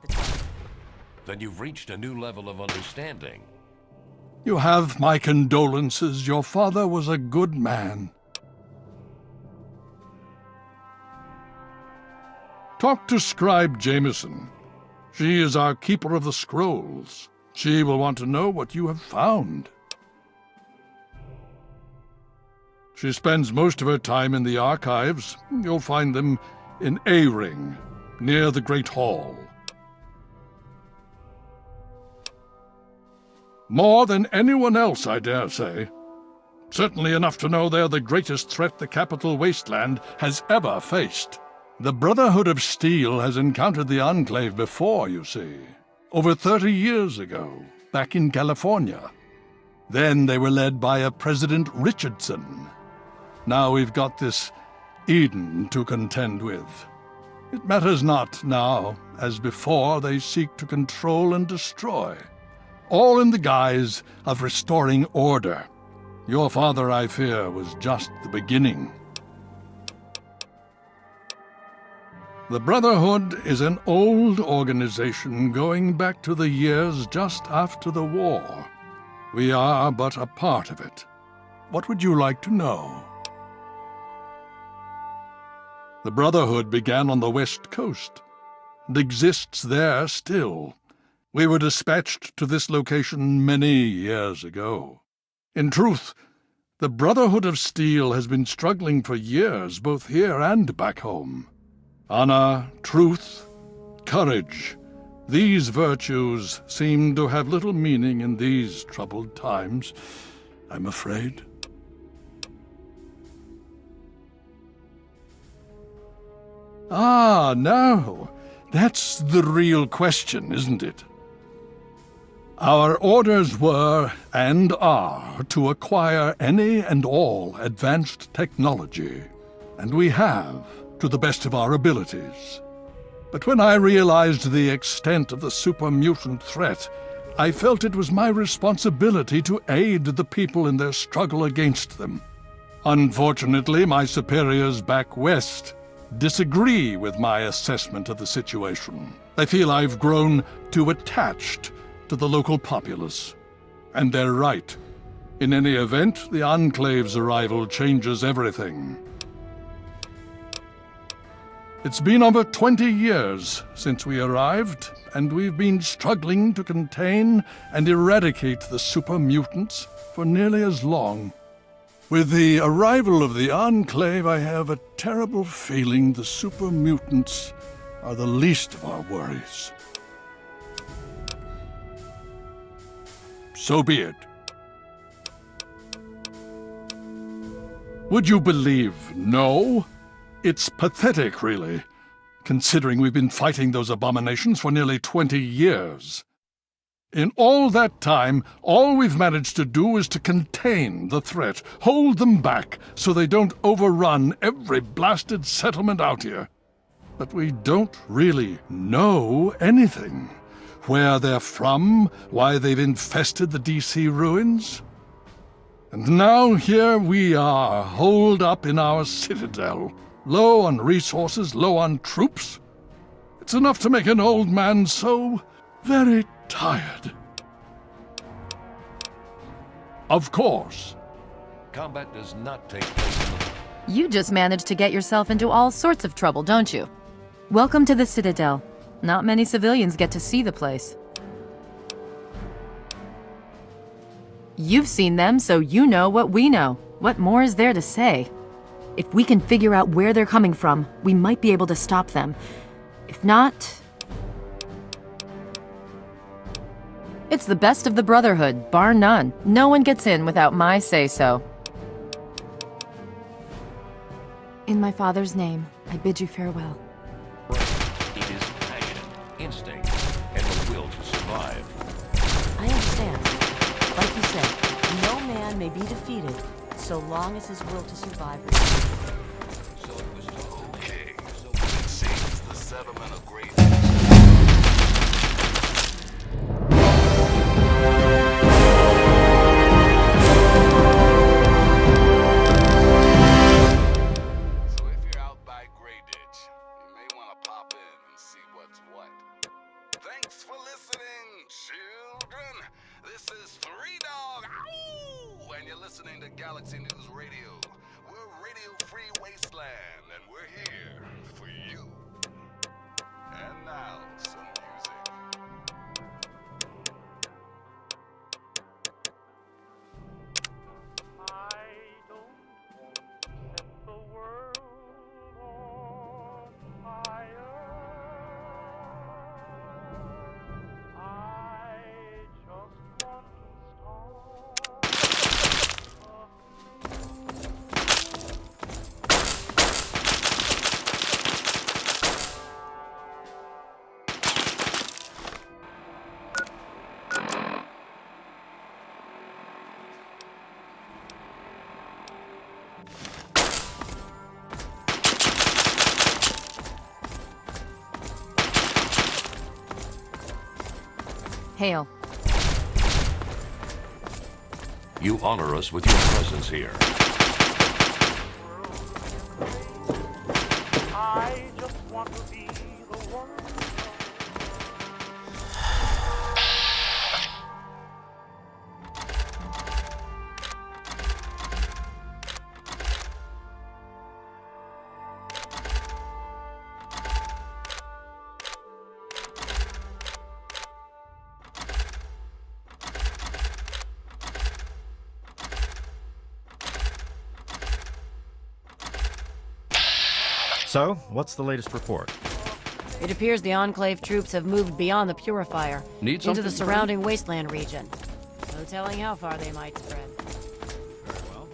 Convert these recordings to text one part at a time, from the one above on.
at the time. Then you've reached a new level of understanding. You have my condolences. Your father was a good man. Talk to Scribe Jameson. She is our keeper of the scrolls. She will want to know what you have found. She spends most of her time in the archives. You'll find them in A-Ring, near the Great Hall. More than anyone else, I dare say. Certainly enough to know they're the greatest threat the capital wasteland has ever faced. The Brotherhood of Steel has encountered the Enclave before, you see. Over 30 years ago, back in California. Then they were led by a President Richardson. Now we've got this Eden to contend with. It matters not now, as before they seek to control and destroy. All in the guise of restoring order. Your father, I fear, was just the beginning. The Brotherhood is an old organization going back to the years just after the war. We are but a part of it. What would you like to know? The Brotherhood began on the West Coast and exists there still. We were dispatched to this location many years ago. In truth, the Brotherhood of Steel has been struggling for years, both here and back home. Honor, truth, courage, these virtues seem to have little meaning in these troubled times, I'm afraid. Ah, now, that's the real question, isn't it? Our orders were, and are, to acquire any and all advanced technology, and we have, to the best of our abilities. But when I realized the extent of the super-mutant threat, I felt it was my responsibility to aid the people in their struggle against them. Unfortunately, my superiors back west disagree with my assessment of the situation. They feel I've grown too attached to the local populace. And they're right. In any event, the Enclave's arrival changes everything. It's been over 20 years since we arrived, and we've been struggling to contain and eradicate the super-mutants for nearly as long. With the arrival of the Enclave, I have a terrible feeling the super-mutants are the least of our worries. So be it. Would you believe no? It's pathetic, really, considering we've been fighting those abominations for nearly 20 years. In all that time, all we've managed to do is to contain the threat, hold them back so they don't overrun every blasted settlement out here. But we don't really know anything. Where they're from, why they've infested the DC ruins. And now here we are, holed up in our citadel, low on resources, low on troops. It's enough to make an old man so very tired. Of course. Combat does not take place in the... You just managed to get yourself into all sorts of trouble, don't you? Welcome to the Citadel. Not many civilians get to see the place. You've seen them, so you know what we know. What more is there to say? If we can figure out where they're coming from, we might be able to stop them. If not... It's the best of the Brotherhood, bar none. No one gets in without my say-so. In my father's name, I bid you farewell. It is passion, instinct, and the will to survive. I understand. Like you said, no man may be defeated so long as his will to survive remains. So it was Okay, it seems the settlement agreed. So if you're out by Grey Ditch, you may want to pop in and see what's what. Thanks for listening, children. This is Three Dog, ow! And you're listening to Galaxy News Radio. We're Radio Free Wasteland, and we're here for you. And now, some music. I don't set the world on fire. I just want to Hail. You honor us with your presence here. I just want to be the one. So, what's the latest report? It appears the Enclave troops have moved beyond the Purifier Need into something, the friend? surrounding wasteland region. No telling how far they might spread. Very well.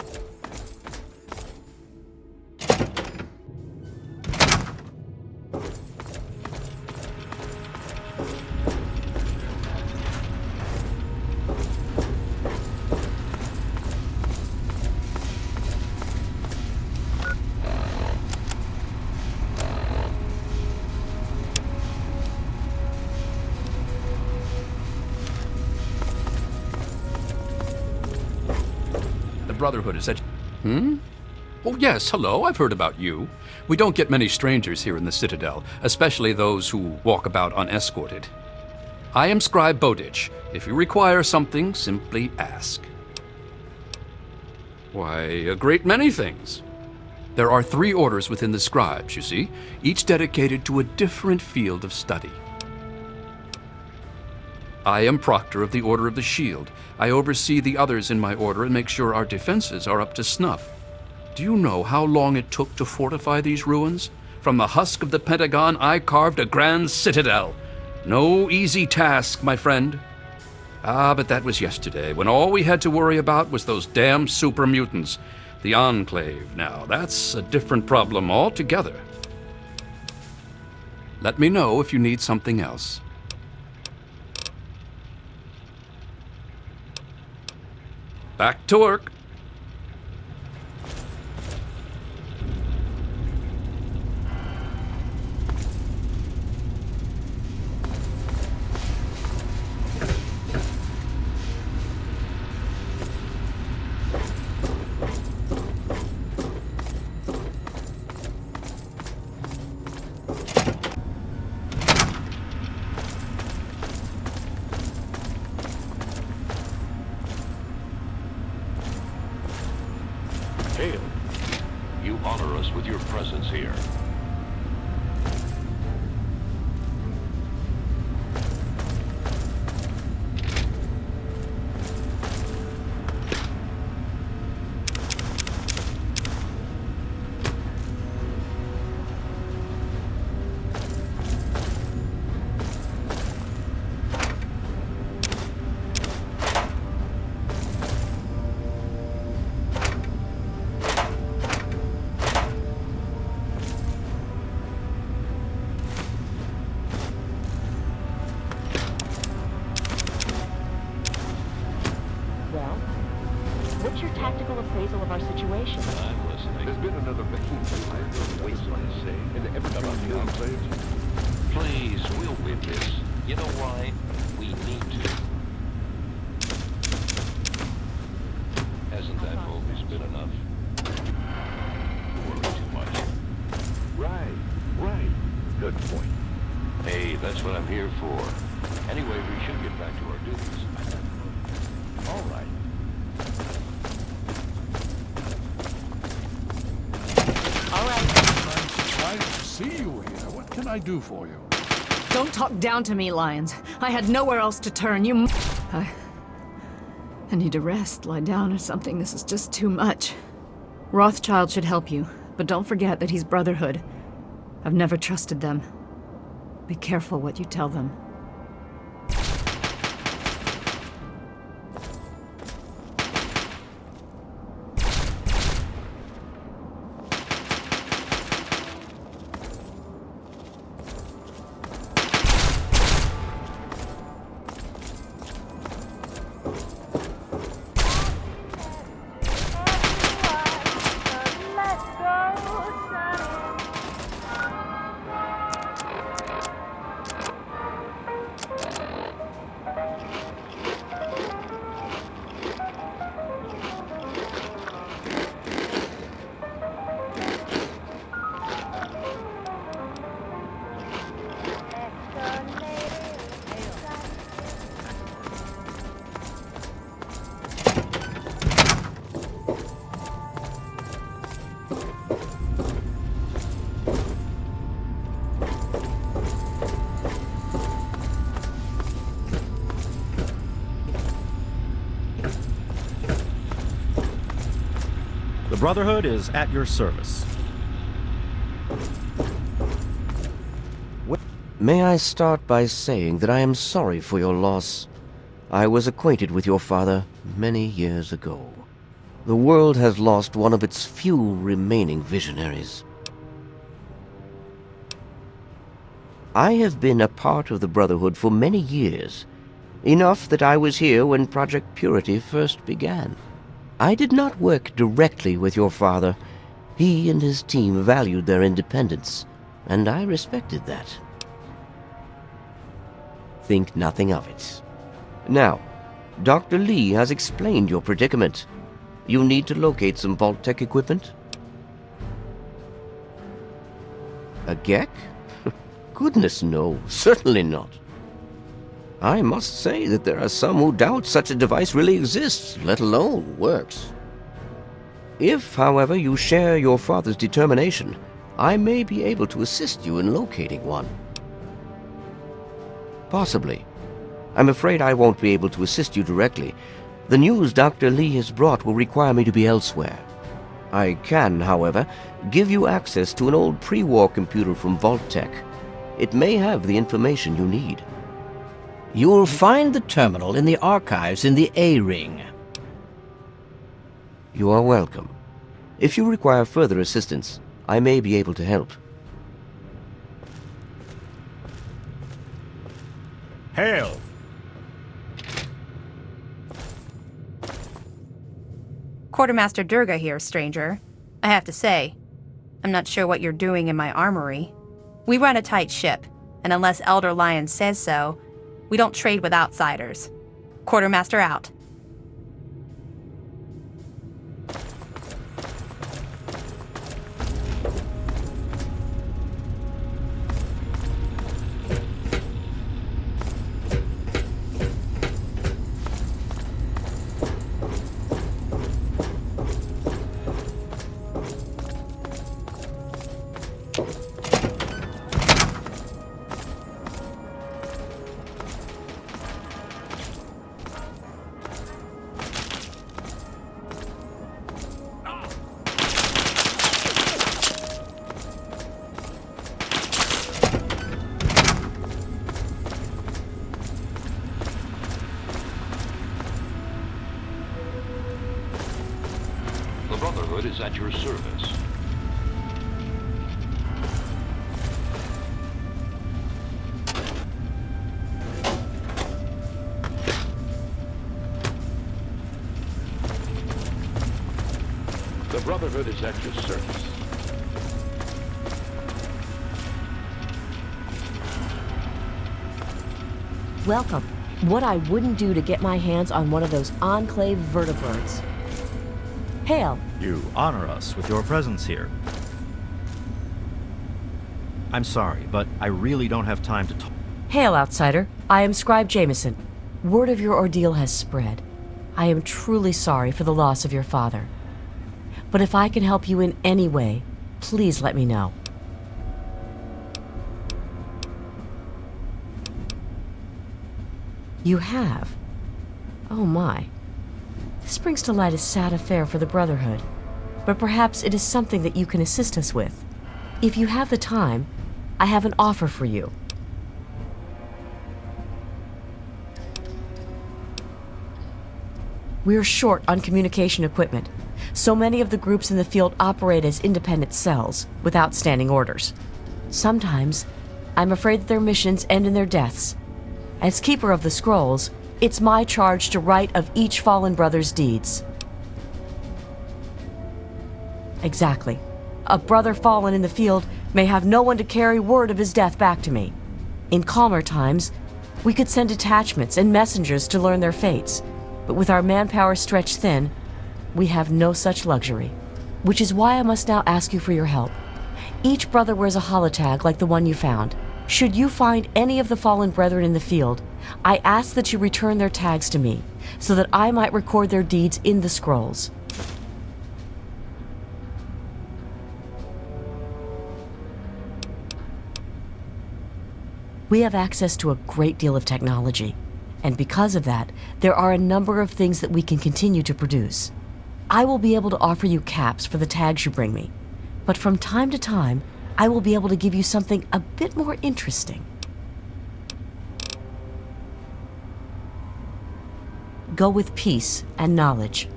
Brotherhood is that... Oh, yes, hello, I've heard about you. We don't get many strangers here in the Citadel, especially those who walk about unescorted. I am Scribe Bowditch. If you require something, simply ask. Why, a great many things. There are 3 orders within the Scribes, you see, each dedicated to a different field of study. I am Proctor of the Order of the Shield. I oversee the others in my order and make sure our defenses are up to snuff. Do you know how long it took to fortify these ruins? From the husk of the Pentagon, I carved a grand citadel. No easy task, my friend. Ah, but that was yesterday, when all we had to worry about was those damn super mutants. The Enclave, now, that's a different problem altogether. Let me know if you need something else. Back to work. Hail. You honor us with your presence here. Well, what's your tactical appraisal of our situation? I'm listening. There's been another wasteland, say, and everything in the Enclave. Please, we'll win this. You know why? We need to. Hasn't that always been enough? Worry too much. Right. Good point. Hey, that's what I'm I'm here for. Anyway, we should get back to our duties. All right. Nice to see you here. What can I do for you? Don't talk down to me, Lions. I had nowhere else to turn. I need to rest, lie down or something. This is just too much. Rothschild should help you, but don't forget that he's Brotherhood. I've never trusted them. Be careful what you tell them. The Brotherhood is at your service. May I start by saying that I am sorry for your loss. I was acquainted with your father many years ago. The world has lost one of its few remaining visionaries. I have been a part of the Brotherhood for many years, enough that I was here when Project Purity first began. I did not work directly with your father. He and his team valued their independence, and I respected that. Think nothing of it. Now, Dr. Lee has explained your predicament. You need to locate some Vault-Tec equipment? A Gek? Goodness no, certainly not. I must say that there are some who doubt such a device really exists, let alone works. If, however, you share your father's determination, I may be able to assist you in locating one. Possibly. I'm afraid I won't be able to assist you directly. The news Dr. Lee has brought will require me to be elsewhere. I can, however, give you access to an old pre-war computer from Vault-Tec. It may have the information you need. You'll find the terminal in the archives in the A-Ring. You are welcome. If you require further assistance, I may be able to help. Hail! Quartermaster Durga here, stranger. I have to say, I'm not sure what you're doing in my armory. We run a tight ship, and unless Elder Lion says so, we don't trade with outsiders. Quartermaster out. The Brotherhood is at your service. The Brotherhood is at your service. Welcome. What I wouldn't do to get my hands on one of those Enclave vertibirds. Hail. You honor us with your presence here. I'm sorry, but I really don't have time to talk. Hail, outsider. I am Scribe Jameson. Word of your ordeal has spread. I am truly sorry for the loss of your father. But if I can help you in any way, please let me know. You have? Oh my. This brings to light a sad affair for the Brotherhood, but perhaps it is something that you can assist us with. If you have the time, I have an offer for you. We are short on communication equipment. So many of the groups in the field operate as independent cells, without standing orders. Sometimes, I'm afraid that their missions end in their deaths. As Keeper of the Scrolls, it's my charge to write of each fallen brother's deeds. Exactly. A brother fallen in the field may have no one to carry word of his death back to me. In calmer times, we could send detachments and messengers to learn their fates, but with our manpower stretched thin, we have no such luxury. Which is why I must now ask you for your help. Each brother wears a holotag like the one you found. Should you find any of the fallen brethren in the field, I ask that you return their tags to me, so that I might record their deeds in the scrolls. We have access to a great deal of technology, and because of that, there are a number of things that we can continue to produce. I will be able to offer you caps for the tags you bring me, but from time to time, I will be able to give you something a bit more interesting. Go with peace and knowledge.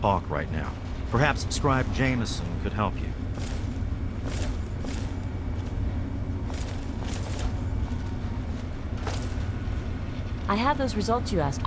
Talk right now. Perhaps Scribe Jameson could help you. I have those results you asked.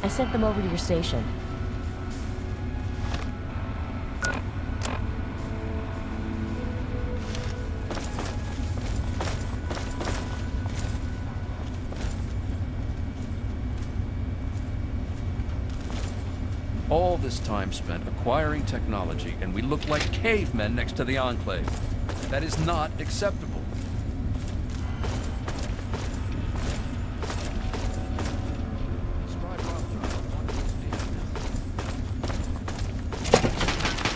I sent them over to your station. All this time spent acquiring technology, and we look like cavemen next to the Enclave. That is not acceptable.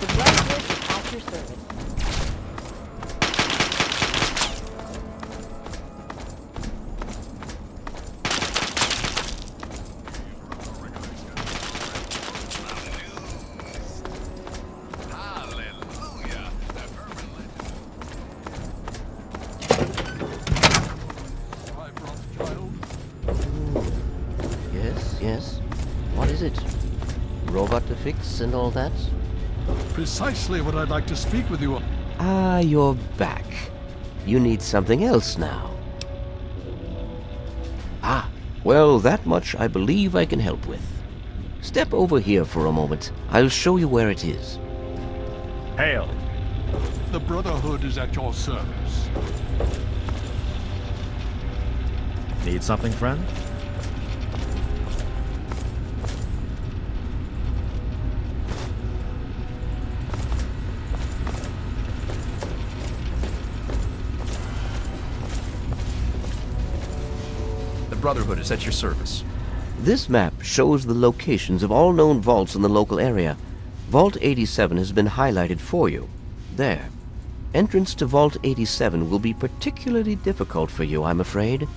The Brotherhood is at your service. Hallelujah! That urban legend. Yes, yes. What is it? Robot to fix and all that? Precisely what I'd like to speak with you. Ah, you're back. You need something else now. Ah, well, that much I believe I can help with. Step over here for a moment. I'll show you where it is. Hail. The Brotherhood is at your service. Need something, friend? The Brotherhood is at your service. This map shows the locations of all known vaults in the local area. Vault 87 has been highlighted for you. There. Entrance to Vault 87 will be particularly difficult for you, I'm afraid.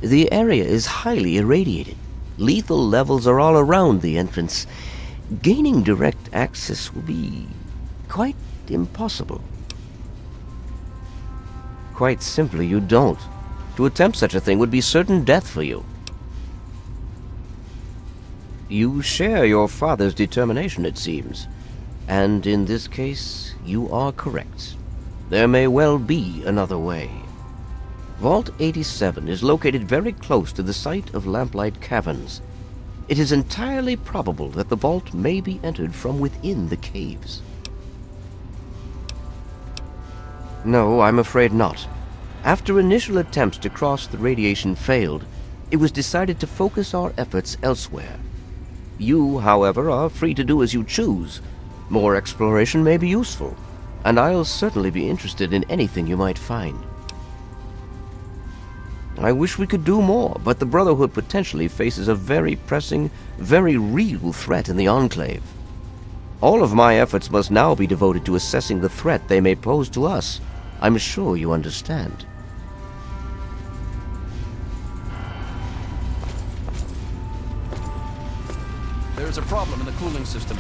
The area is highly irradiated. Lethal levels are all around the entrance. Gaining direct access will be quite impossible. Quite simply, you don't. To attempt such a thing would be certain death for you. You share your father's determination, it seems. And in this case, you are correct. There may well be another way. Vault 87 is located very close to the site of Lamplight Caverns. It is entirely probable that the vault may be entered from within the caves. No, I'm afraid not. After initial attempts to cross the radiation failed, it was decided to focus our efforts elsewhere. You, however, are free to do as you choose. More exploration may be useful, and I'll certainly be interested in anything you might find. I wish we could do more, but the Brotherhood potentially faces a very pressing, very real threat in the Enclave. All of my efforts must now be devoted to assessing the threat they may pose to us. I'm sure you understand. There's a problem in the cooling system.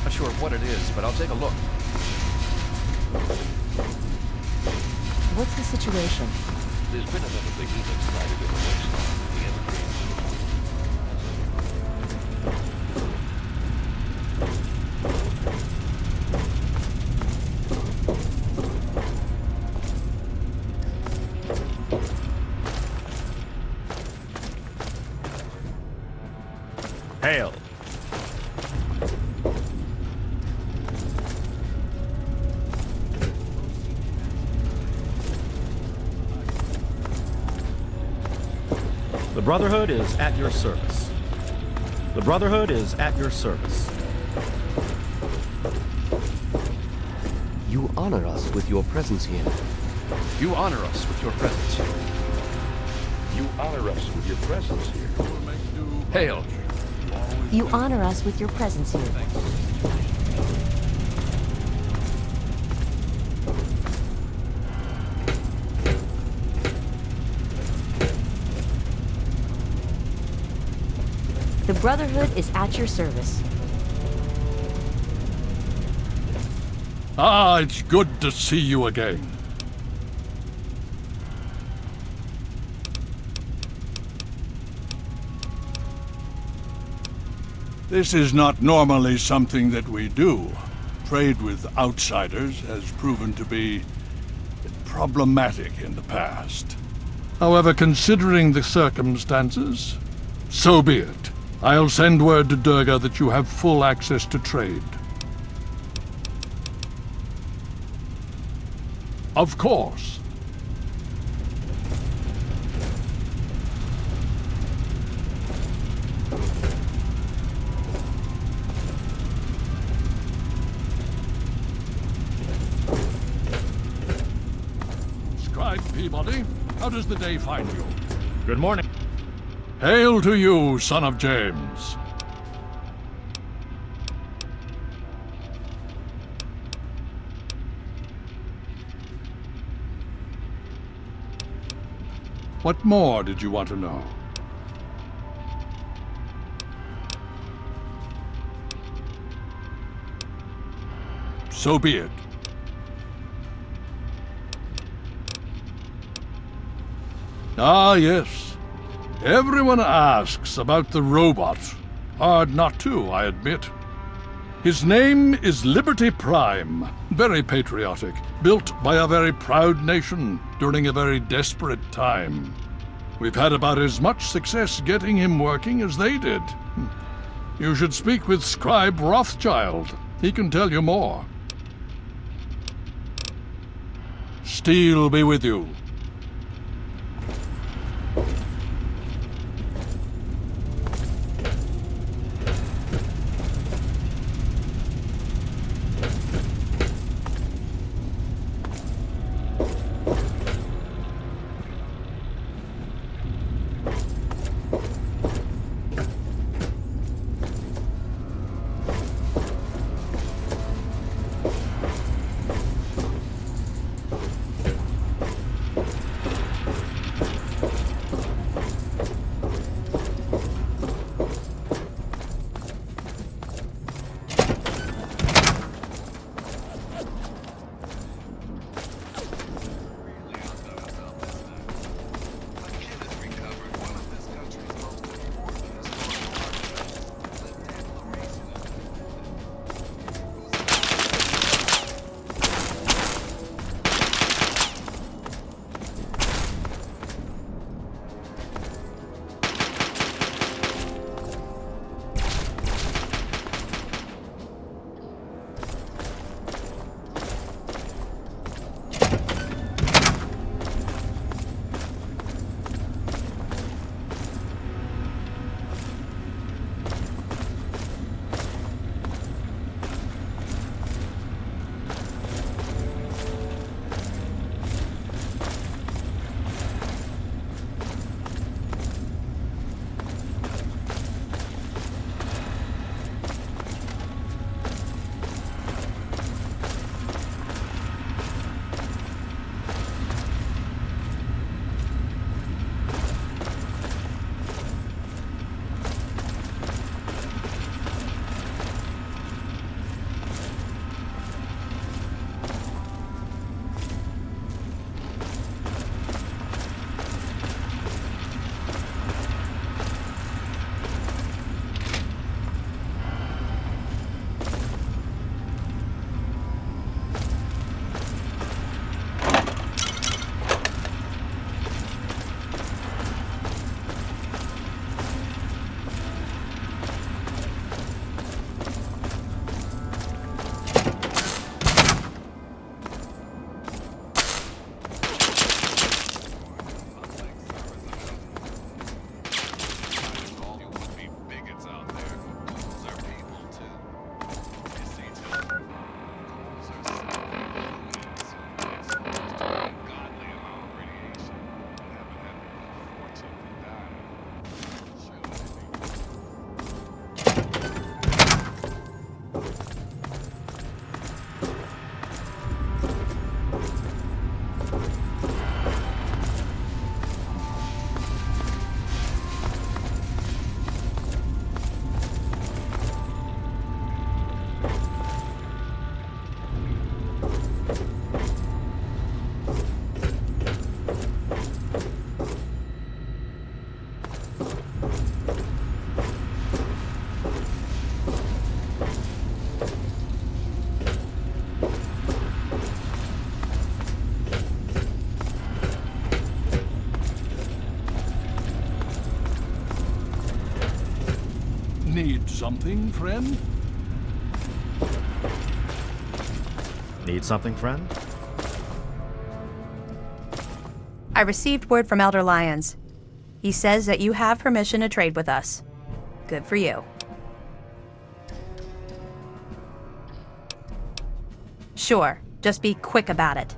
Not sure what it is, but I'll take a look. What's the situation? There's been another big event sighted in the wasteland. The Evergreen. Hail. The Brotherhood is at your service. The Brotherhood is at your service. You honor us with your presence here. You honor us with your presence. You honor us with your presence here. Hail. You honor us with your presence here. The Brotherhood is at your service. Ah, it's good to see you again. This is not normally something that we do. Trade with outsiders has proven to be problematic in the past. However, considering the circumstances, so be it. I'll send word to Durga that you have full access to trade. Of course. Scribe Peabody, how does the day find you? Good morning. Hail to you, son of James. What more did you want to know? So be it. Ah, yes. Everyone asks about the robot. Hard not to, I admit. His name is Liberty Prime. Very patriotic. Built by a very proud nation during a very desperate time. We've had about as much success getting him working as they did. You should speak with Scribe Rothschild. He can tell you more. Steel be with you. Need something, friend? Need something, friend? I received word from Elder Lyons. He says that you have permission to trade with us. Good for you. Sure, just be quick about it.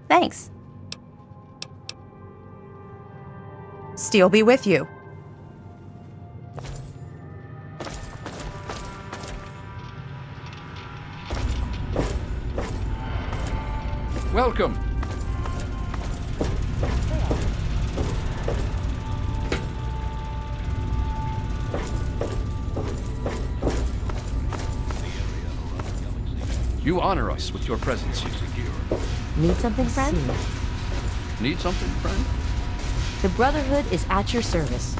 Thanks. Steel be with you. Welcome. You honor us with your presence here. Need something, friend? Need something, friend? The Brotherhood is at your service.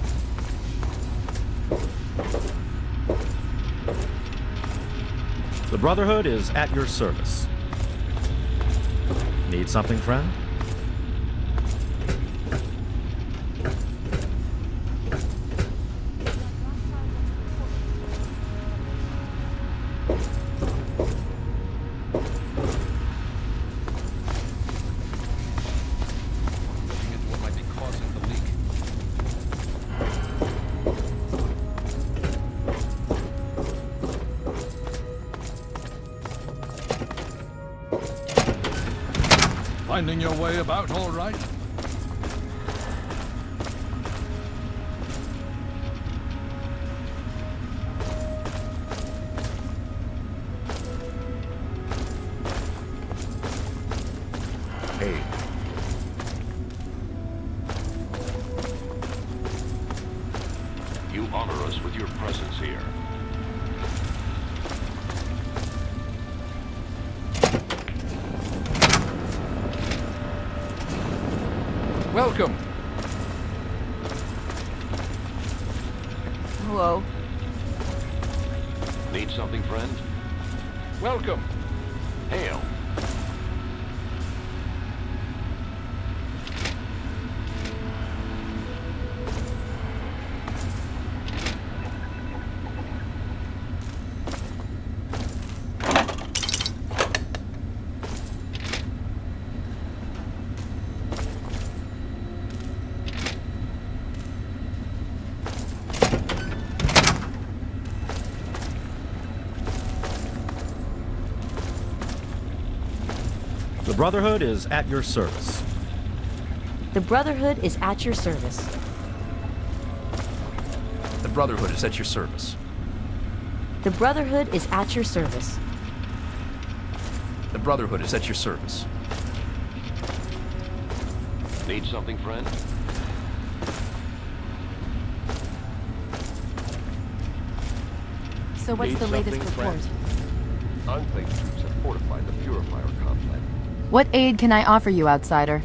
The Brotherhood is at your service. Need something, friend? Finding your way about all right? Hey. You honor us with your presence here. Welcome. Hello. Need something, friend? Welcome. Hail. Brotherhood is at your service. The Brotherhood is at your service. The Brotherhood is at your service. The Brotherhood is at your service. The Brotherhood is at your service. Need something, friend? So what's Need the latest something, report? friend? Unclaimed troops have fortified the Purifier complex. What aid can I offer you, outsider?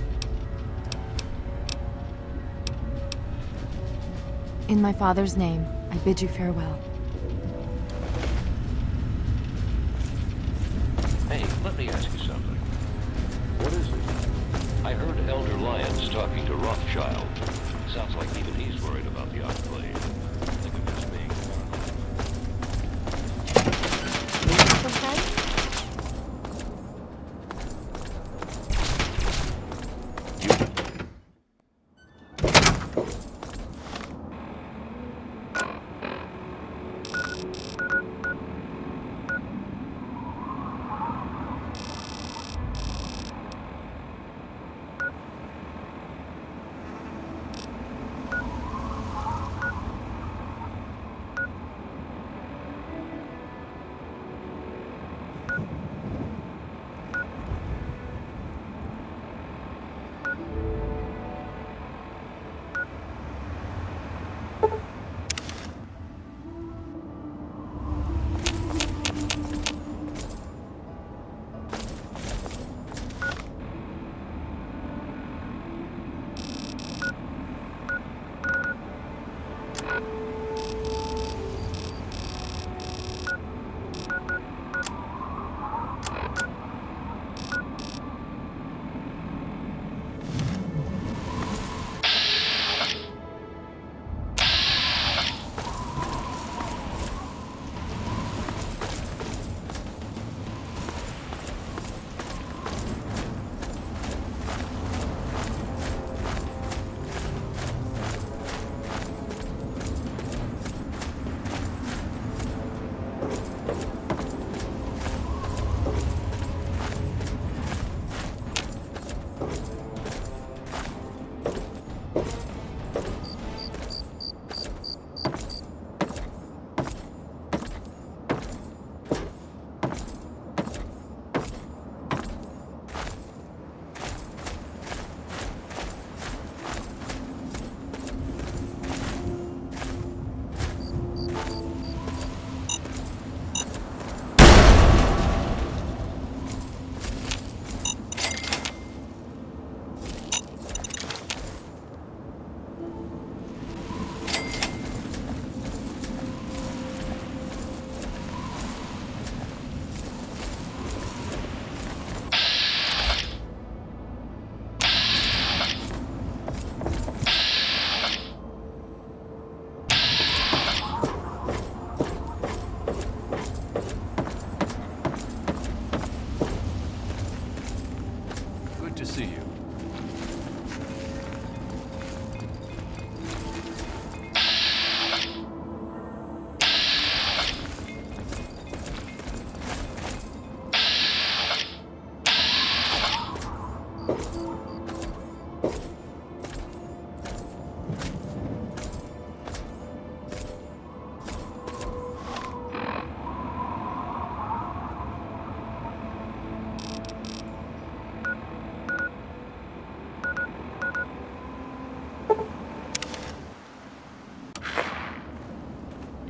In my father's name, I bid you farewell. Hey, let me ask you something. What is it? I heard Elder Lyons talking to Rothschild. Sounds like even he's worried about the Enclave. Think of this being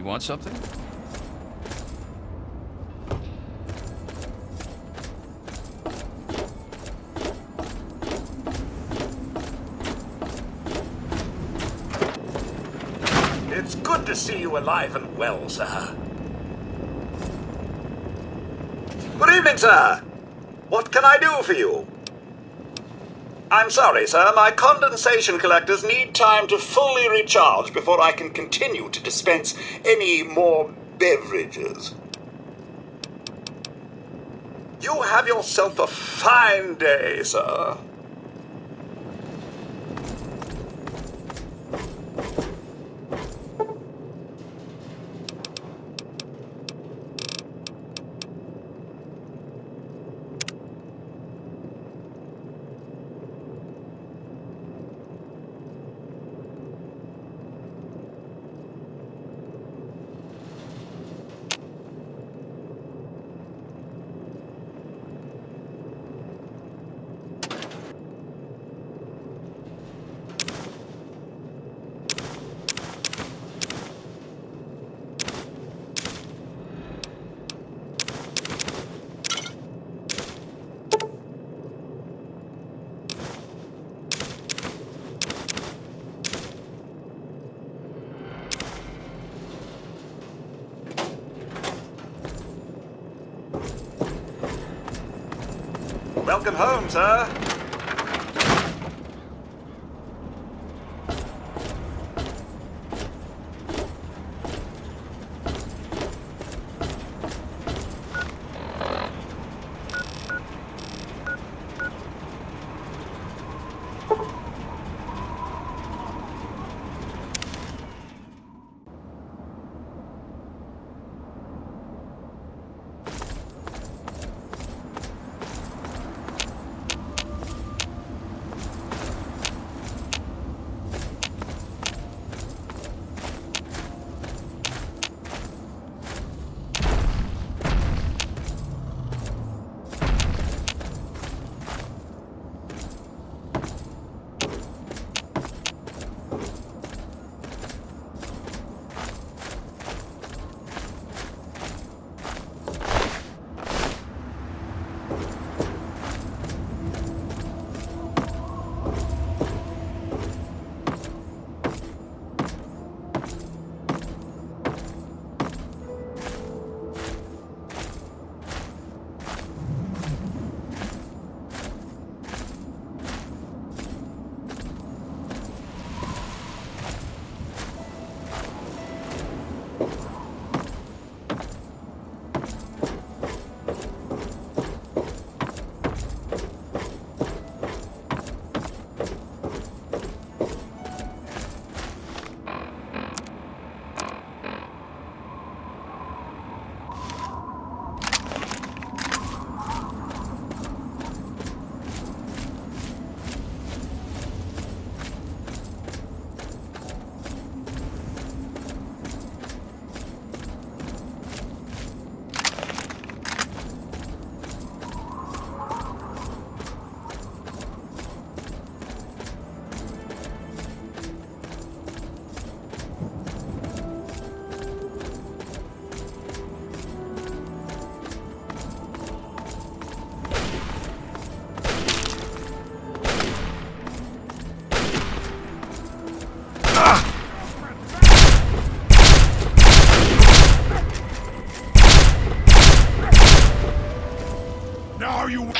You want something? It's good to see you alive and well, sir. Good evening, sir. What can I do for you? I'm sorry, sir. My condensation collectors need time to fully recharge before I can continue to dispense any more beverages. You have yourself a fine day, sir. Welcome home, sir. Now you...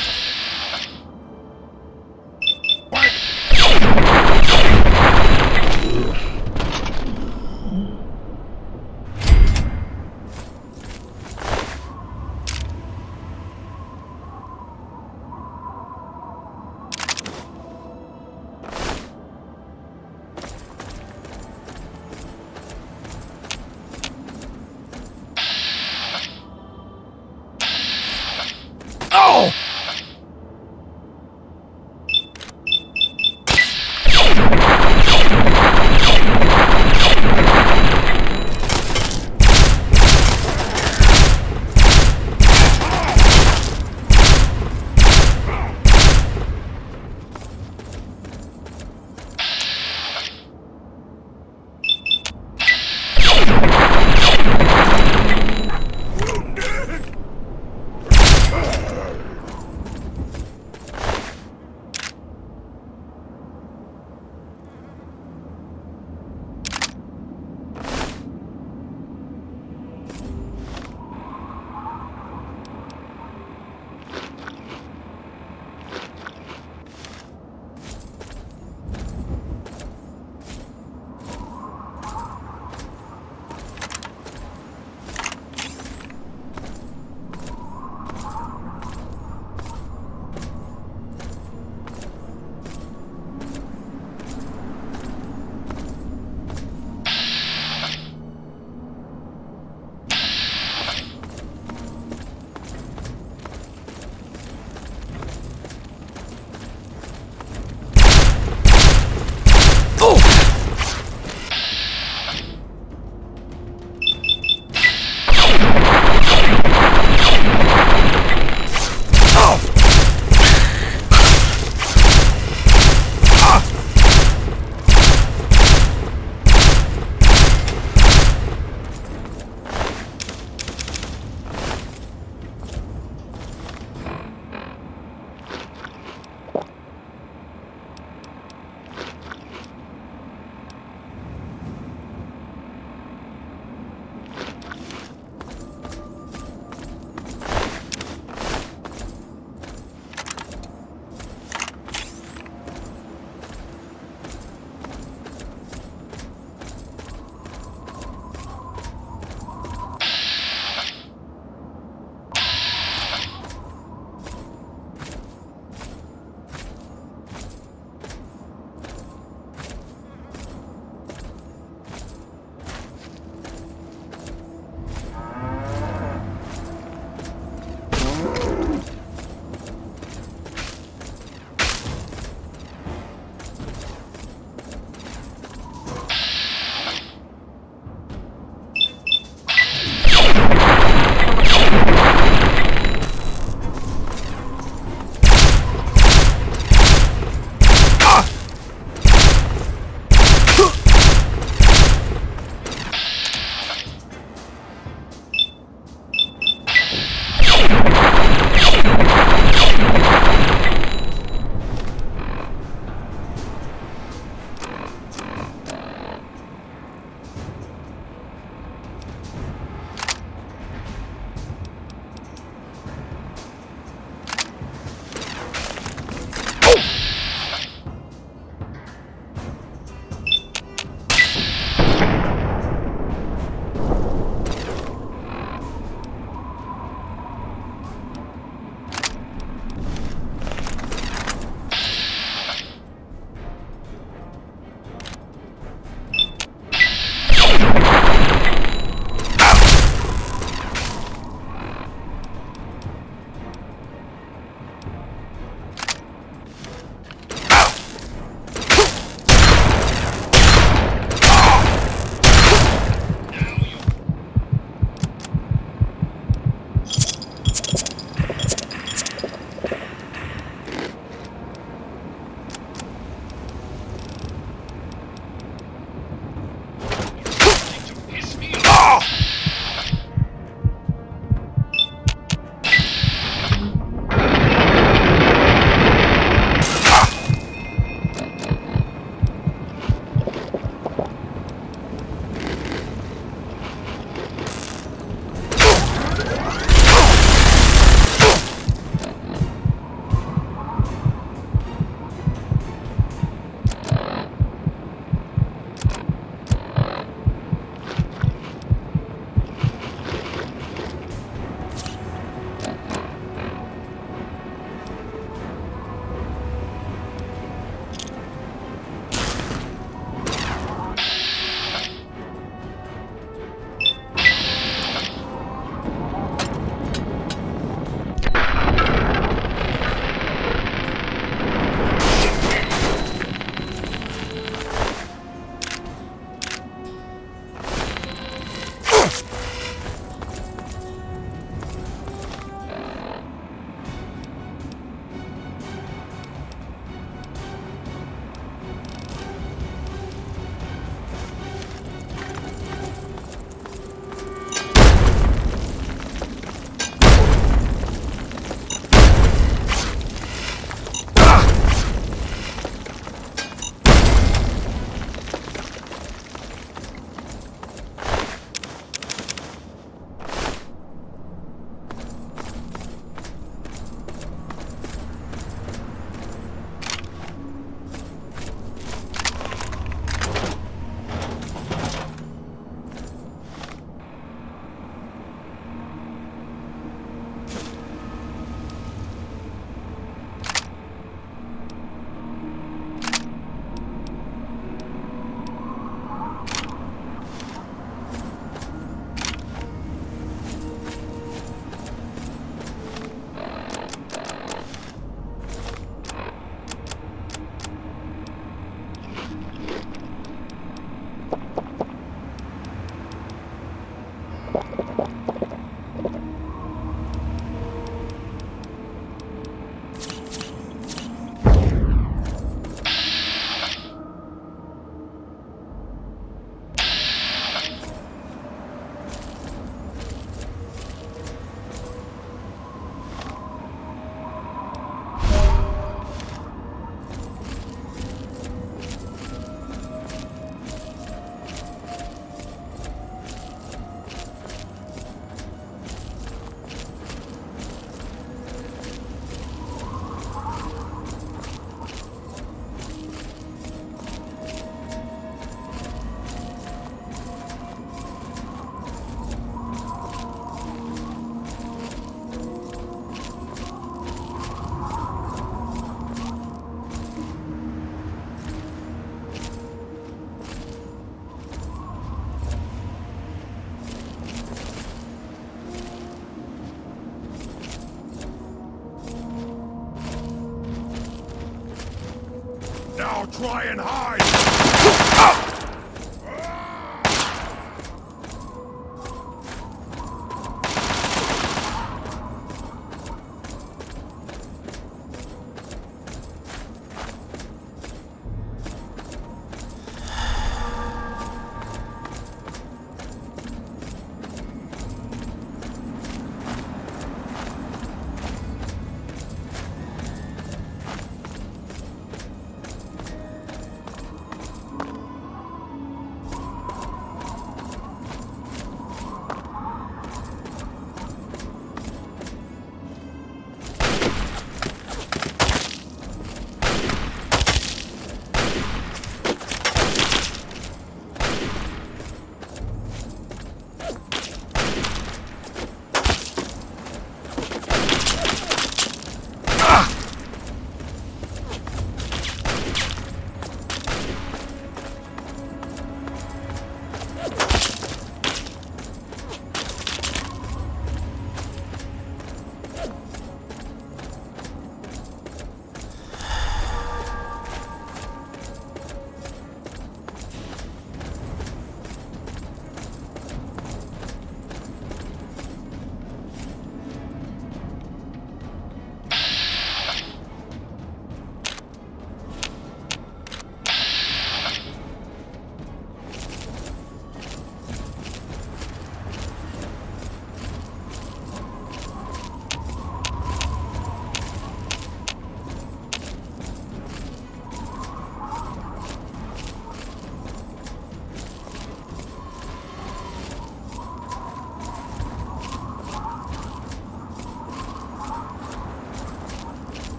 Now try and hide!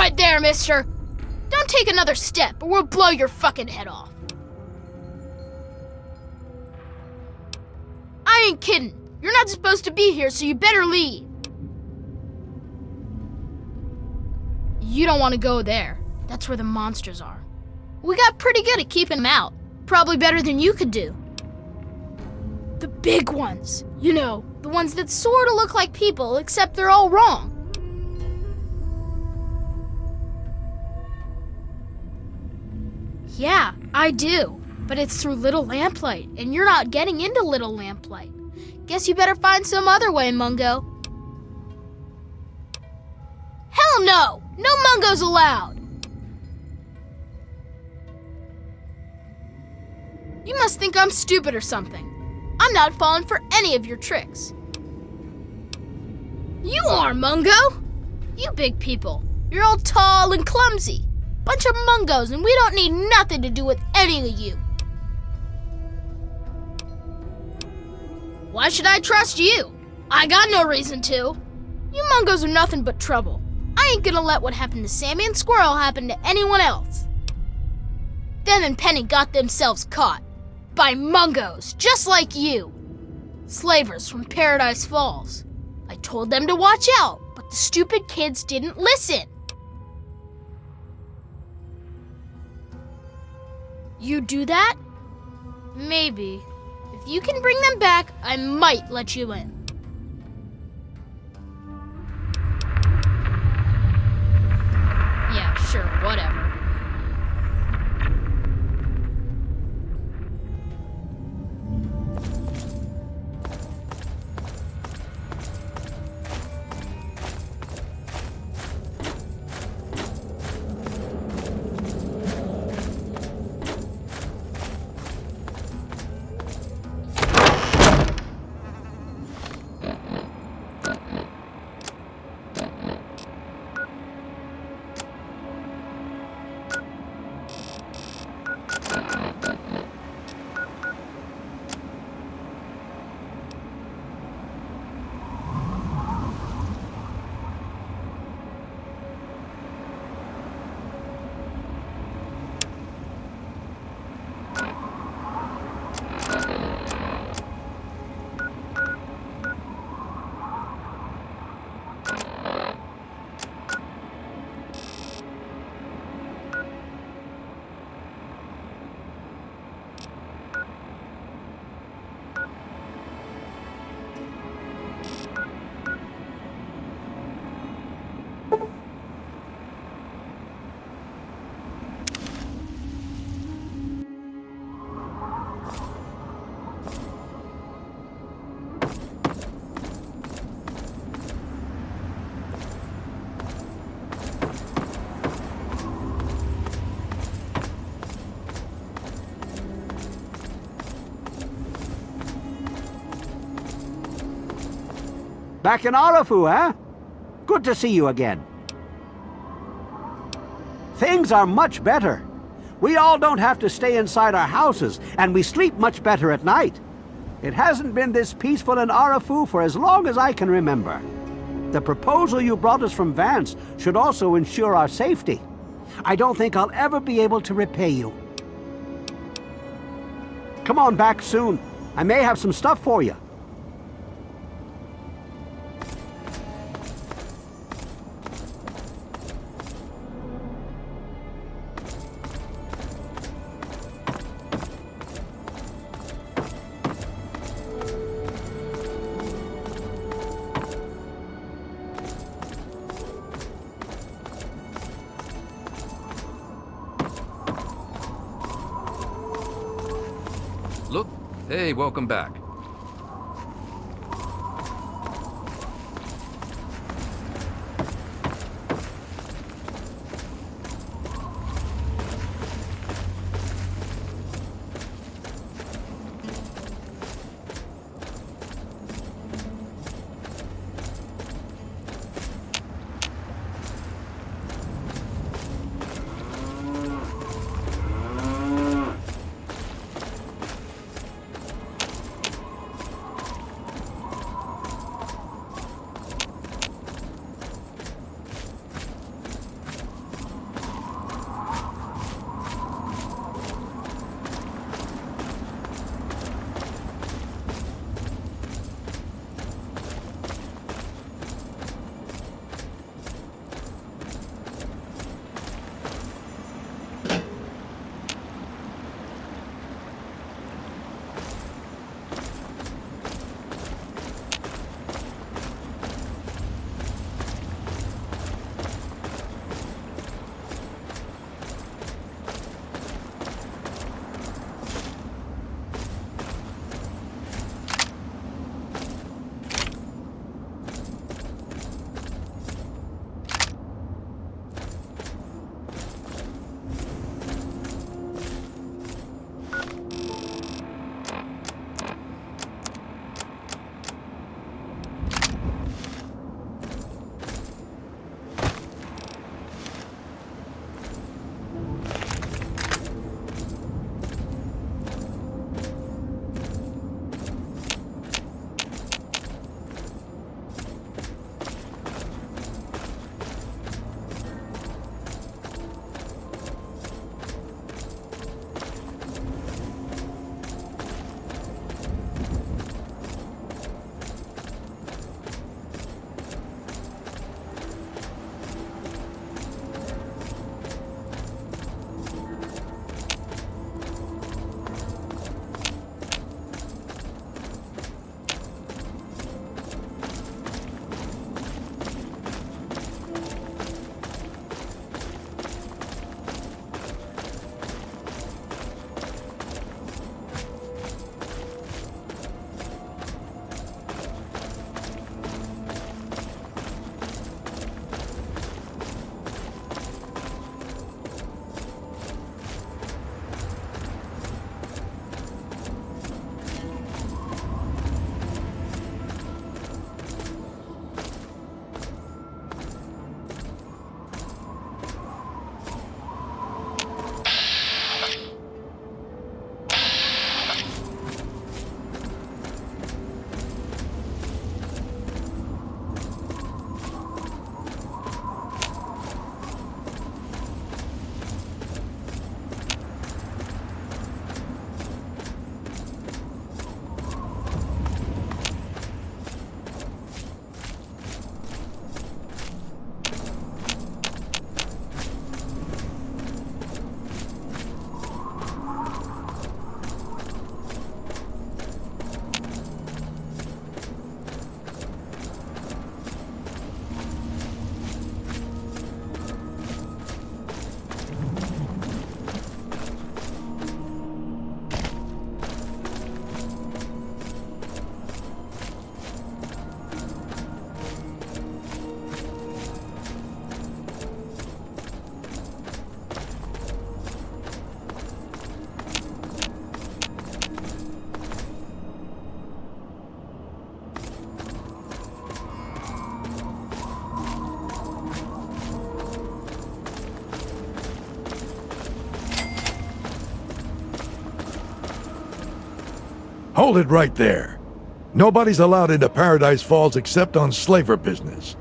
right there, mister! Don't take another step or we'll blow your fucking head off. I ain't kidding. You're not supposed to be here, so you better leave. You don't want to go there. That's where the monsters are. We got pretty good at keeping them out. Probably better than you could do. The big ones. You know, the ones that sort of look like people, except they're all wrong. Yeah, I do. But it's through Little Lamplight, and you're not getting into Little Lamplight. Guess you better find some other way, Mungo. Hell no! No Mungos allowed! You must think I'm stupid or something. I'm not falling for any of your tricks. You are, Mungo! You big people. You're all tall and clumsy. Bunch of Mungos, and we don't need nothing to do with any of you. Why should I trust you? I got no reason to. You Mungos are nothing but trouble. I ain't gonna let what happened to Sammy and Squirrel happen to anyone else. Them and Penny got themselves caught. By Mungos, just like you. Slavers from Paradise Falls. I told them to watch out, but the stupid kids didn't listen. You do that? Maybe. If you can bring them back, I might let you in. Yeah, sure, whatever. Back in Arafu, eh? Good to see you again. Things are much better. We all don't have to stay inside our houses, and we sleep much better at night. It hasn't been this peaceful in Arafu for as long as I can remember. The proposal you brought us from Vance should also ensure our safety. I don't think I'll ever be able to repay you. Come on back soon. I may have some stuff for you. Look, hey, welcome back. Hold it right there. Nobody's allowed into Paradise Falls except on slaver business.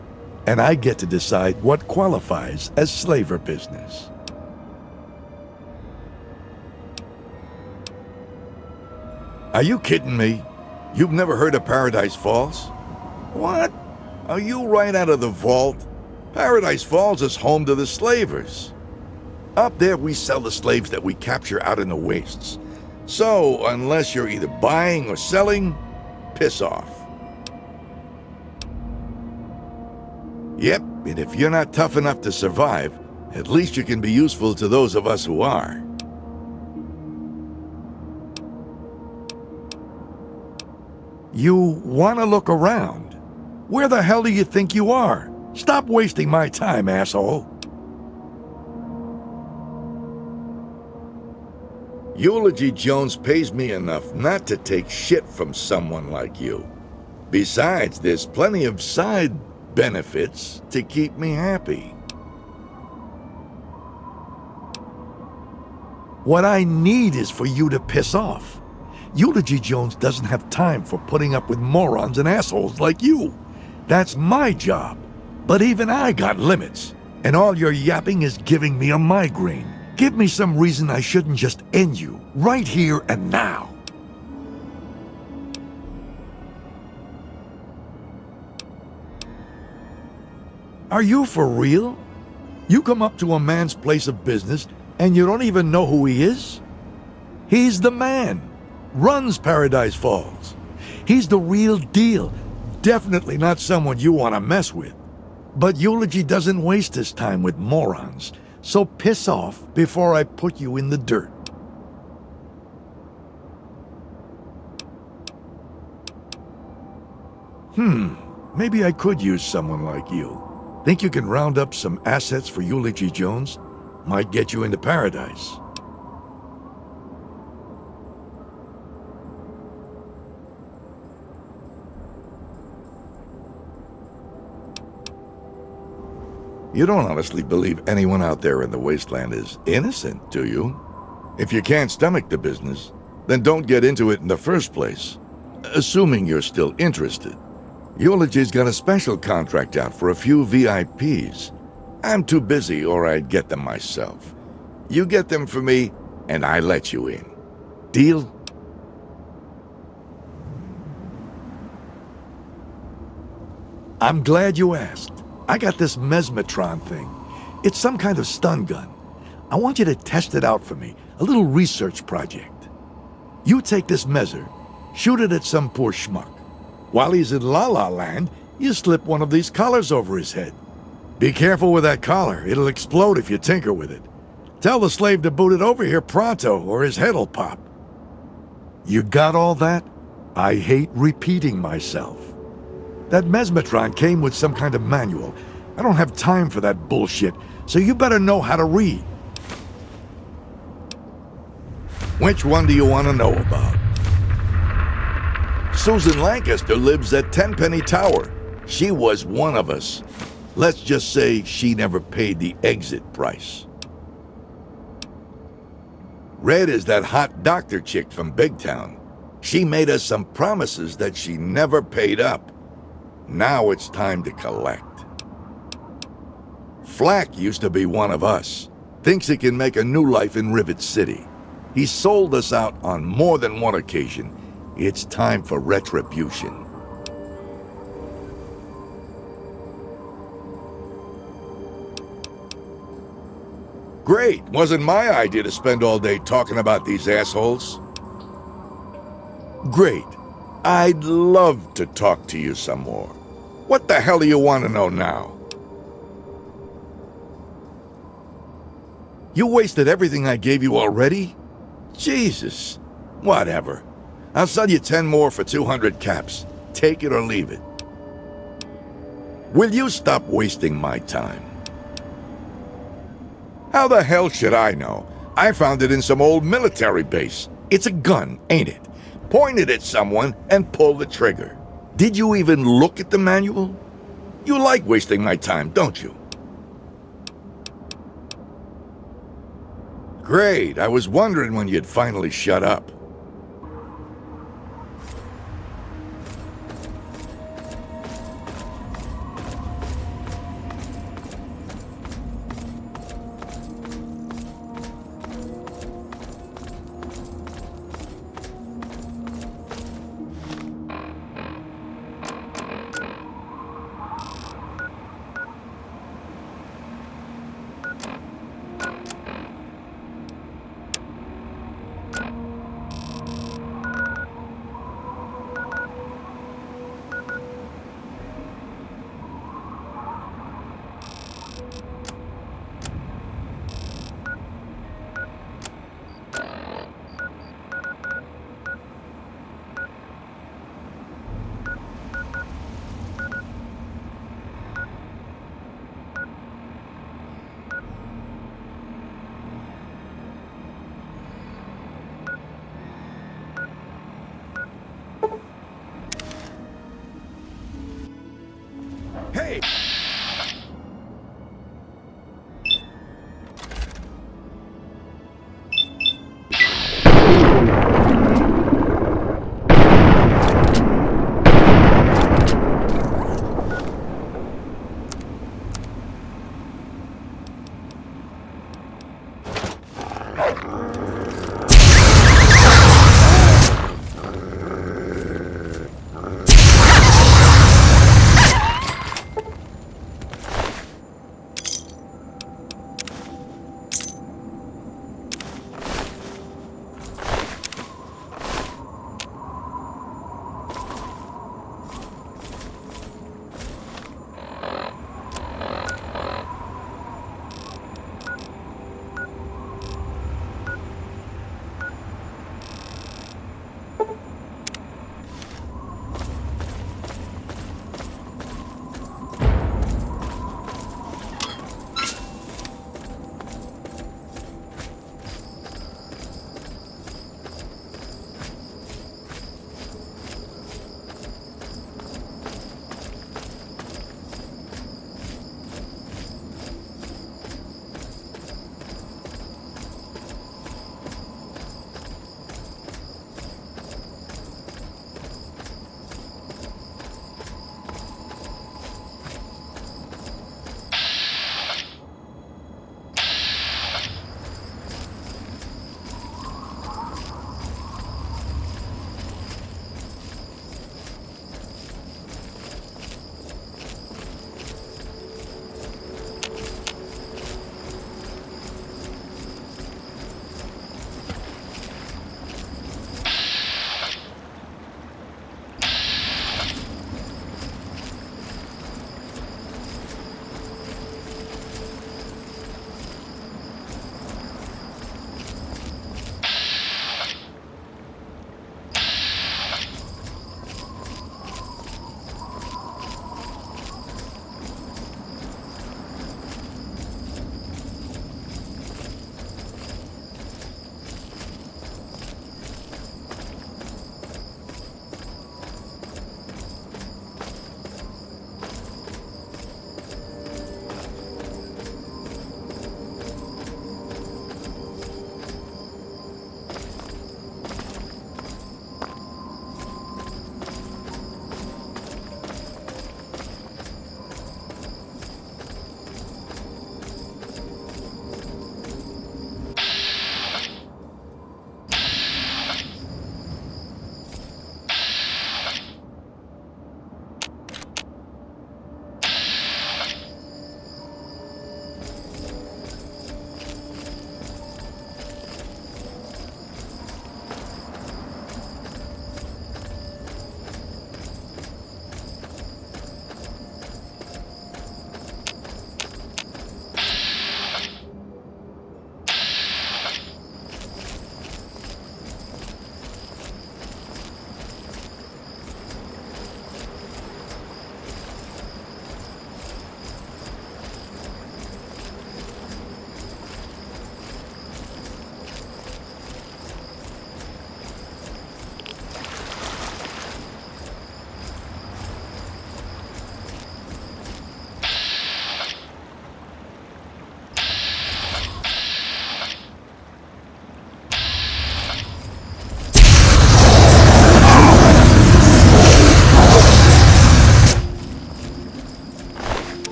And I get to decide what qualifies as slaver business. Are you kidding me? You've never heard of Paradise Falls? What? Are you right out of the vault? Paradise Falls is home to the slavers. Up there we sell the slaves that we capture out in the wastes. So, unless you're either buying or selling, piss off. Yep, and if you're not tough enough to survive, at least you can be useful to those of us who are. You want to look around? Where the hell do you think you are? Stop wasting my time, asshole. Eulogy Jones pays me enough not to take shit from someone like you. Besides, there's plenty of side benefits to keep me happy. What I need is for you to piss off. Eulogy Jones doesn't have time for putting up with morons and assholes like you. That's my job. But even I got limits. And all your yapping is giving me a migraine. Give me some reason I shouldn't just end you, right here and now. Are you for real? You come up to a man's place of business and you don't even know who he is? He's the man. Runs Paradise Falls. He's the real deal. Definitely not someone you want to mess with. But Eulogy doesn't waste his time with morons. So piss off before I put you in the dirt. Maybe I could use someone like you. Think you can round up some assets for Eulogy Jones? Might get you into Paradise. You don't honestly believe anyone out there in the wasteland is innocent, do you? If you can't stomach the business, then don't get into it in the first place. Assuming you're still interested. Eulogy's got a special contract out for a few VIPs. I'm too busy or I'd get them myself. You get them for me, and I let you in. Deal? I'm glad you asked. I got this mesmetron thing. It's some kind of stun gun. I want you to test it out for me, a little research project. You take this measure, shoot it at some poor schmuck. While he's in La La Land, you slip one of these collars over his head. Be careful with that collar, it'll explode if you tinker with it. Tell the slave to boot it over here pronto, or his head'll pop. You got all that? I hate repeating myself. That mesmetron came with some kind of manual. I don't have time for that bullshit, so you better know how to read. Which one do you want to know about? Susan Lancaster lives at Tenpenny Tower. She was one of us. Let's just say she never paid the exit price. Red is that hot doctor chick from Big Town. She made us some promises that she never paid up. Now it's time to collect. Flack used to be one of us. Thinks he can make a new life in Rivet City. He sold us out on more than one occasion. It's time for retribution. Great. Wasn't my idea to spend all day talking about these assholes. Great. I'd love to talk to you some more. What the hell do you want to know now? You wasted everything I gave you already? Jesus. Whatever. I'll sell you 10 more for 200 caps. Take it or leave it. Will you stop wasting my time? How the hell should I know? I found it in some old military base. It's a gun, ain't it? Point it at someone and pull the trigger. Did you even look at the manual? You like wasting my time, don't you? Great, I was wondering when you'd finally shut up.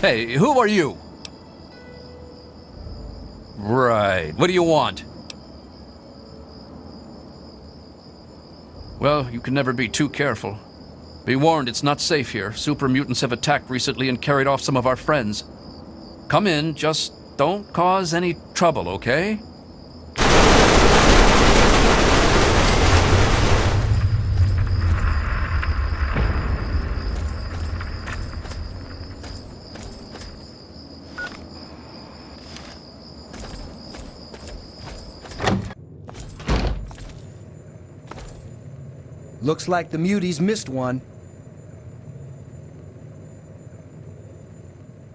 Hey, who are you? Right. What do you want? Well, you can never be too careful. Be warned, it's not safe here. Super mutants have attacked recently and carried off some of our friends. Come in, just don't cause any trouble, okay? Looks like the muties missed one.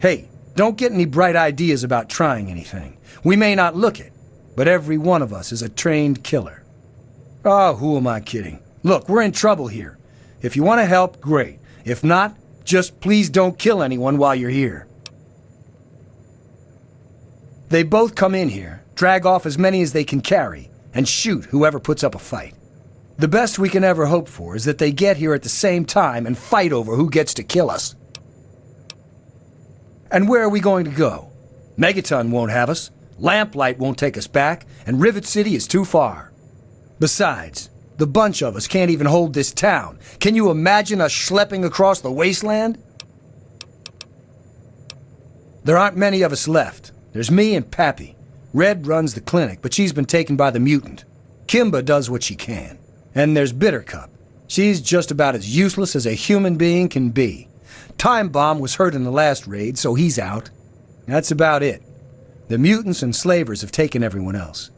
Hey, don't get any bright ideas about trying anything. We may not look it, but every one of us is a trained killer. Oh, who am I kidding? Look, we're in trouble here. If you want to help, great. If not, just please don't kill anyone while you're here. They both come in here, drag off as many as they can carry, and shoot whoever puts up a fight. The best we can ever hope for is that they get here at the same time and fight over who gets to kill us. And where are we going to go? Megaton won't have us, Lamplight won't take us back, and Rivet City is too far. Besides, the bunch of us can't even hold this town. Can you imagine us schlepping across the wasteland? There aren't many of us left. There's me and Pappy. Red runs the clinic, but she's been taken by the mutant. Kimba does what she can. And there's Bittercup. She's just about as useless as a human being can be. Time Bomb was hurt in the last raid, so he's out. That's about it. The mutants and slavers have taken everyone else.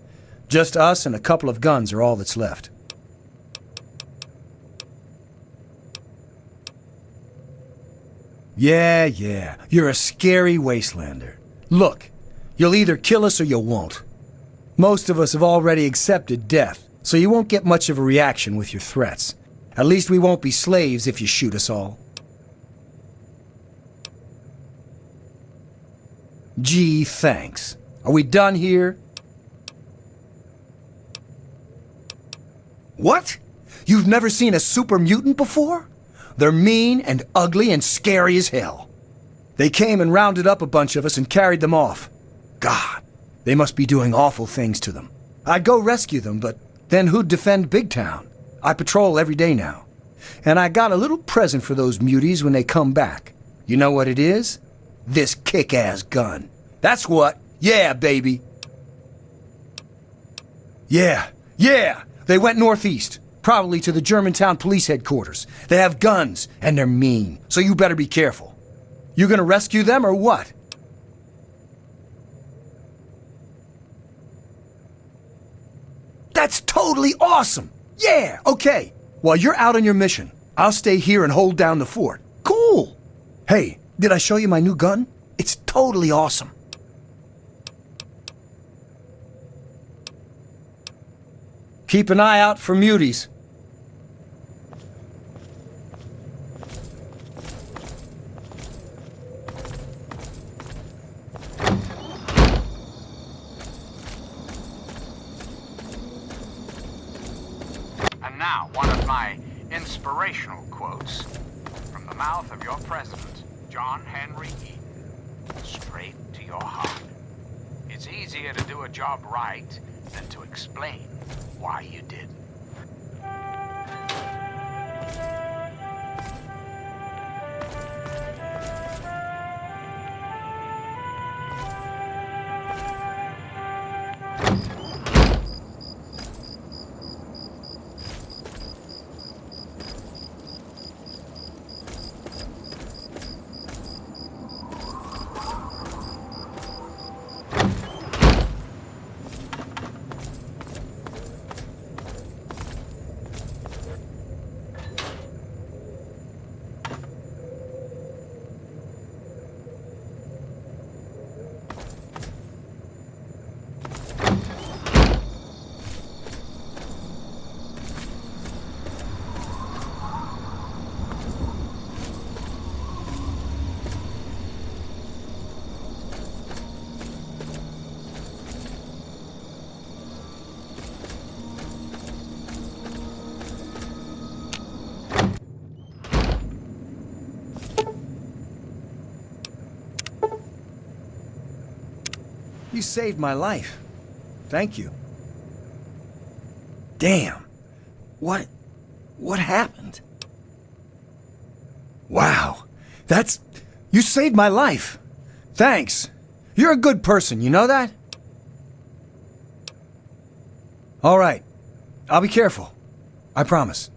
Just us and a couple of guns are all that's left. Yeah, you're a scary wastelander. Look, you'll either kill us or you won't. Most of us have already accepted death, so you won't get much of a reaction with your threats. At least we won't be slaves if you shoot us all. Gee, thanks. Are we done here? What? You've never seen a super mutant before? They're mean and ugly and scary as hell. They came and rounded up a bunch of us and carried them off. God, they must be doing awful things to them. I'd go rescue them, but then who'd defend Big Town? I patrol every day now. And I got a little present for those muties when they come back. You know what it is? This kick-ass gun. That's what. Yeah, baby. Yeah. They went northeast, probably to the Germantown police headquarters. They have guns, and they're mean, so you better be careful. You gonna rescue them or what? That's totally awesome! Yeah, okay. While you're out on your mission, I'll stay here and hold down the fort. Cool! Hey, did I show you my new gun? It's totally awesome. Keep an eye out for muties. And now, one of my inspirational quotes from the mouth of your president, John Henry Eaton, straight to your heart. It's easier to do a job right than to explain why you didn't. You saved my life. Thank you. Damn. What happened? Wow. You saved my life. Thanks. You're a good person, you know that? All right. I'll be careful. I promise.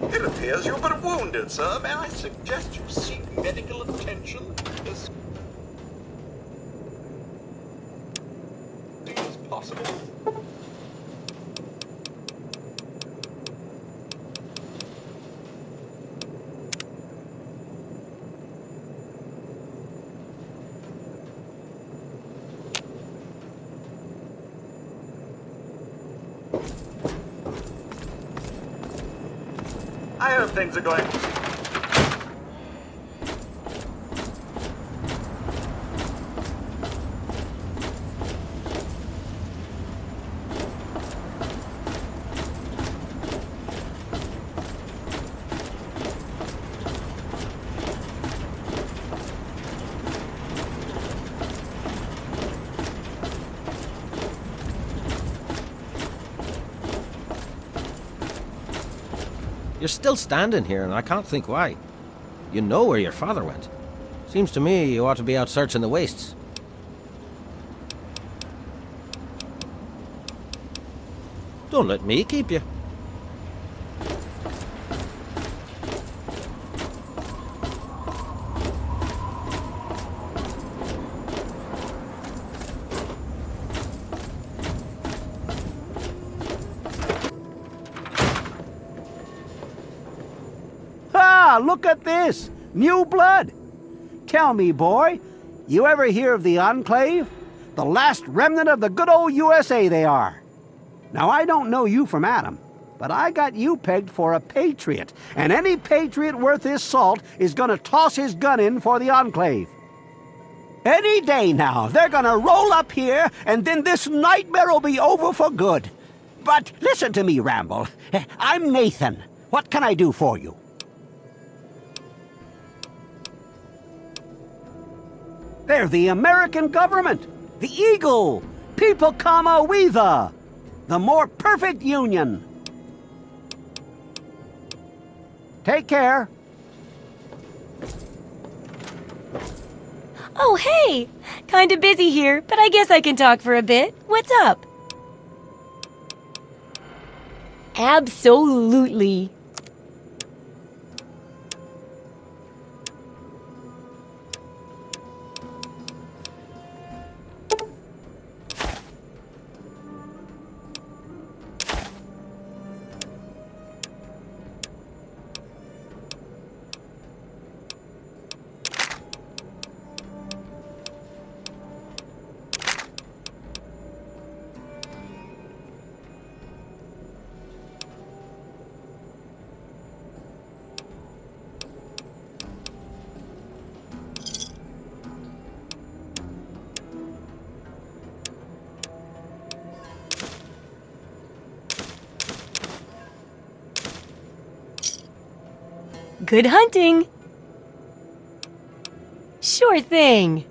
It appears you've been wounded, sir. May I suggest you seek medical attention as soon as possible? I hope things are going. You're still standing here, and I can't think why. You know where your father went. Seems to me you ought to be out searching the wastes. Don't let me keep you. Look at this! New blood! Tell me, boy, you ever hear of the Enclave? The last remnant of the good old USA they are. Now, I don't know you from Adam, but I got you pegged for a patriot, and any patriot worth his salt is gonna toss his gun in for the Enclave. Any day now, they're gonna roll up here, and then this nightmare will be over for good. But listen to me, Ramble. I'm Nathan. What can I do for you? They're the American government, the Eagle, People Kama Weather, the more perfect union. Take care. Oh, hey! Kinda busy here, but I guess I can talk for a bit. What's up? Absolutely. Good hunting! Sure thing.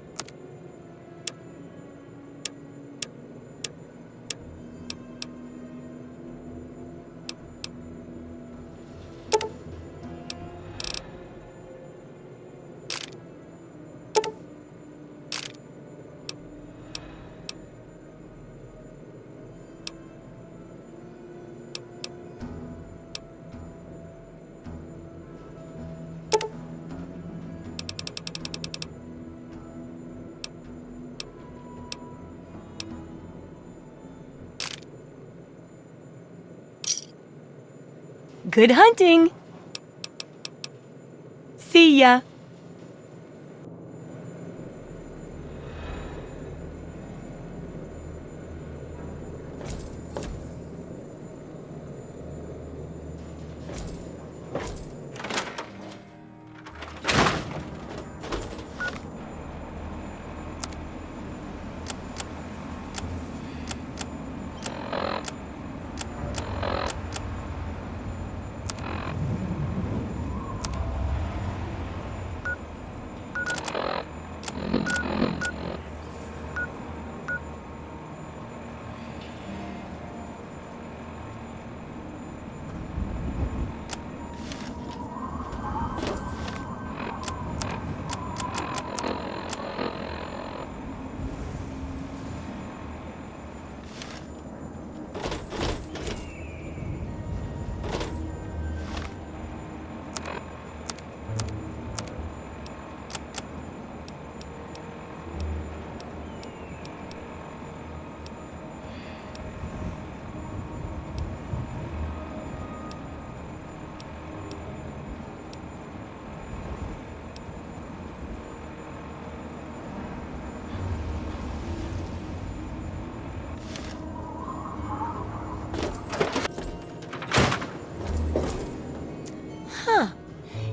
Good hunting. See ya.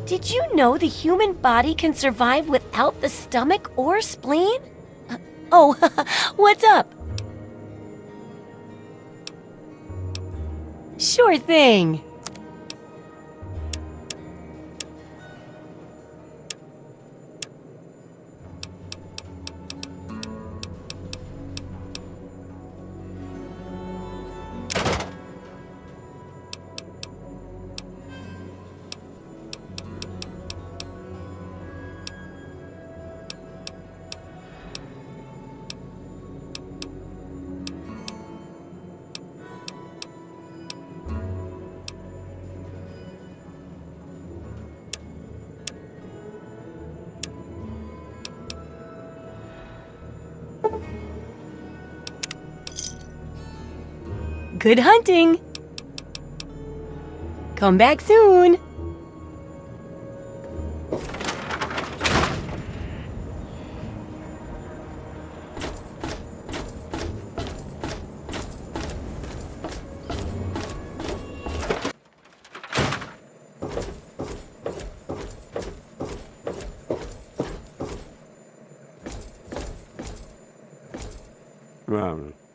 Did you know the human body can survive without the stomach or spleen? Oh, what's up? Sure thing. Good hunting! Come back soon!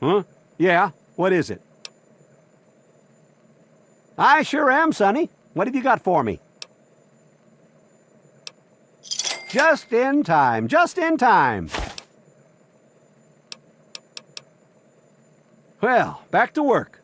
Huh? Yeah, what is it? I sure am, Sonny. What have you got for me? Just in time, just in time. Well, back to work.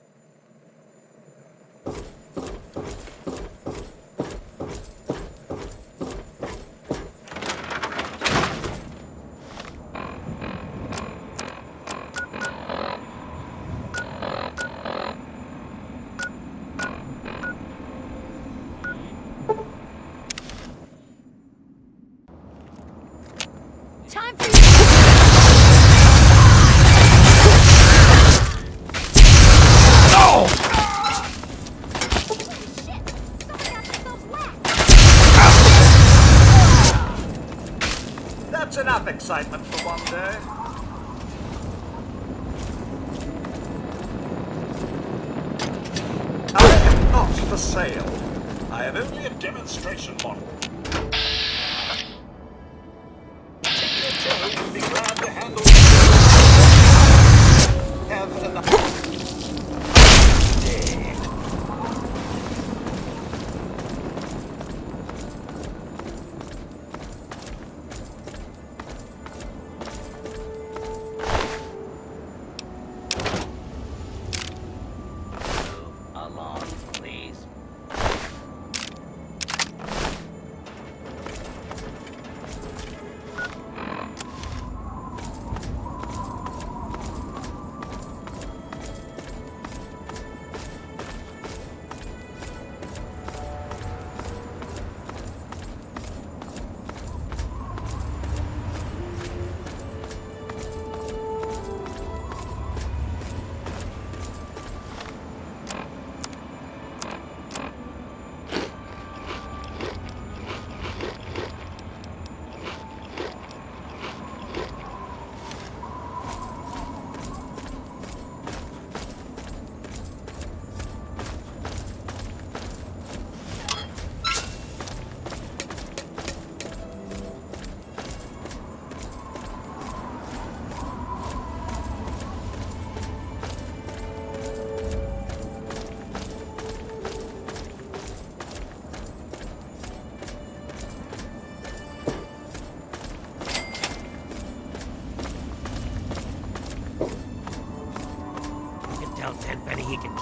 Time for That's enough excitement for one day. I am not for sale. I am only a demonstration model. Joe would be glad to handle have enough.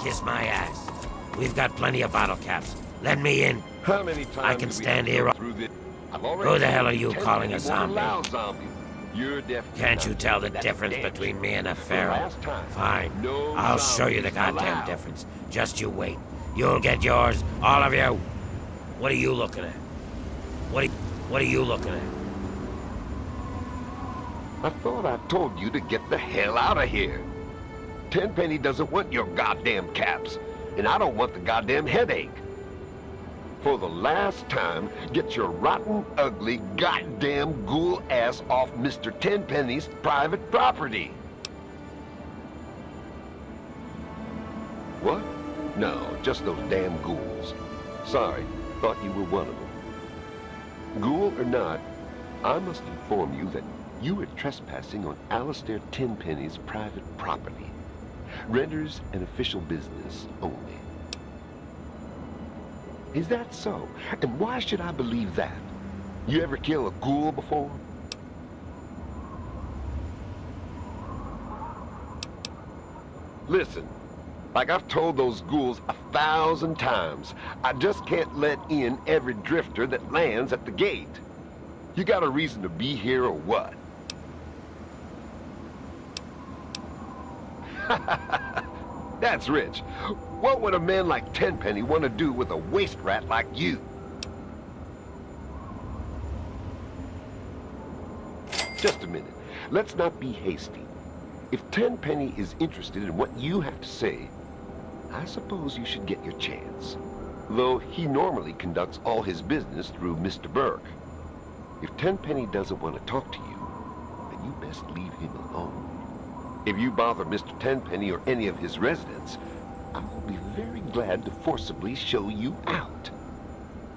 Kiss my ass. We've got plenty of bottle caps. Let me in. How many times I can do we stand have to here. go through this? I've already Who the hell are told you 10 calling a people won't zombie? allow zombie. You're definitely Can't you not. tell the That's difference damn between sure. me and a For the feral? last time, Fine. no I'll show you the zombies goddamn allowed. difference. Just you wait. You'll get yours, all of you. What are you looking at? What are you looking at? I thought I told you to get the hell out of here. Tenpenny doesn't want your goddamn caps, and I don't want the goddamn headache. For the last time, get your rotten, ugly, goddamn ghoul ass off Mr. Tenpenny's private property. What? No, just those damn ghouls. Sorry, thought you were one of them. Ghoul or not, I must inform you that you are trespassing on Alistair Tenpenny's private property. Renders an official business only. Is that so? And why should I believe that? You ever kill a ghoul before? Listen, like I've told those ghouls 1,000 times, I just can't let in every drifter that lands at the gate. You got a reason to be here or what? That's rich. What would a man like Tenpenny want to do with a waste rat like you? Just a minute. Let's not be hasty. If Tenpenny is interested in what you have to say, I suppose you should get your chance. Though he normally conducts all his business through Mr. Burke. If Tenpenny doesn't want to talk to you, then you best leave him alone. If you bother Mr. Tenpenny or any of his residents, I will be very glad to forcibly show you out.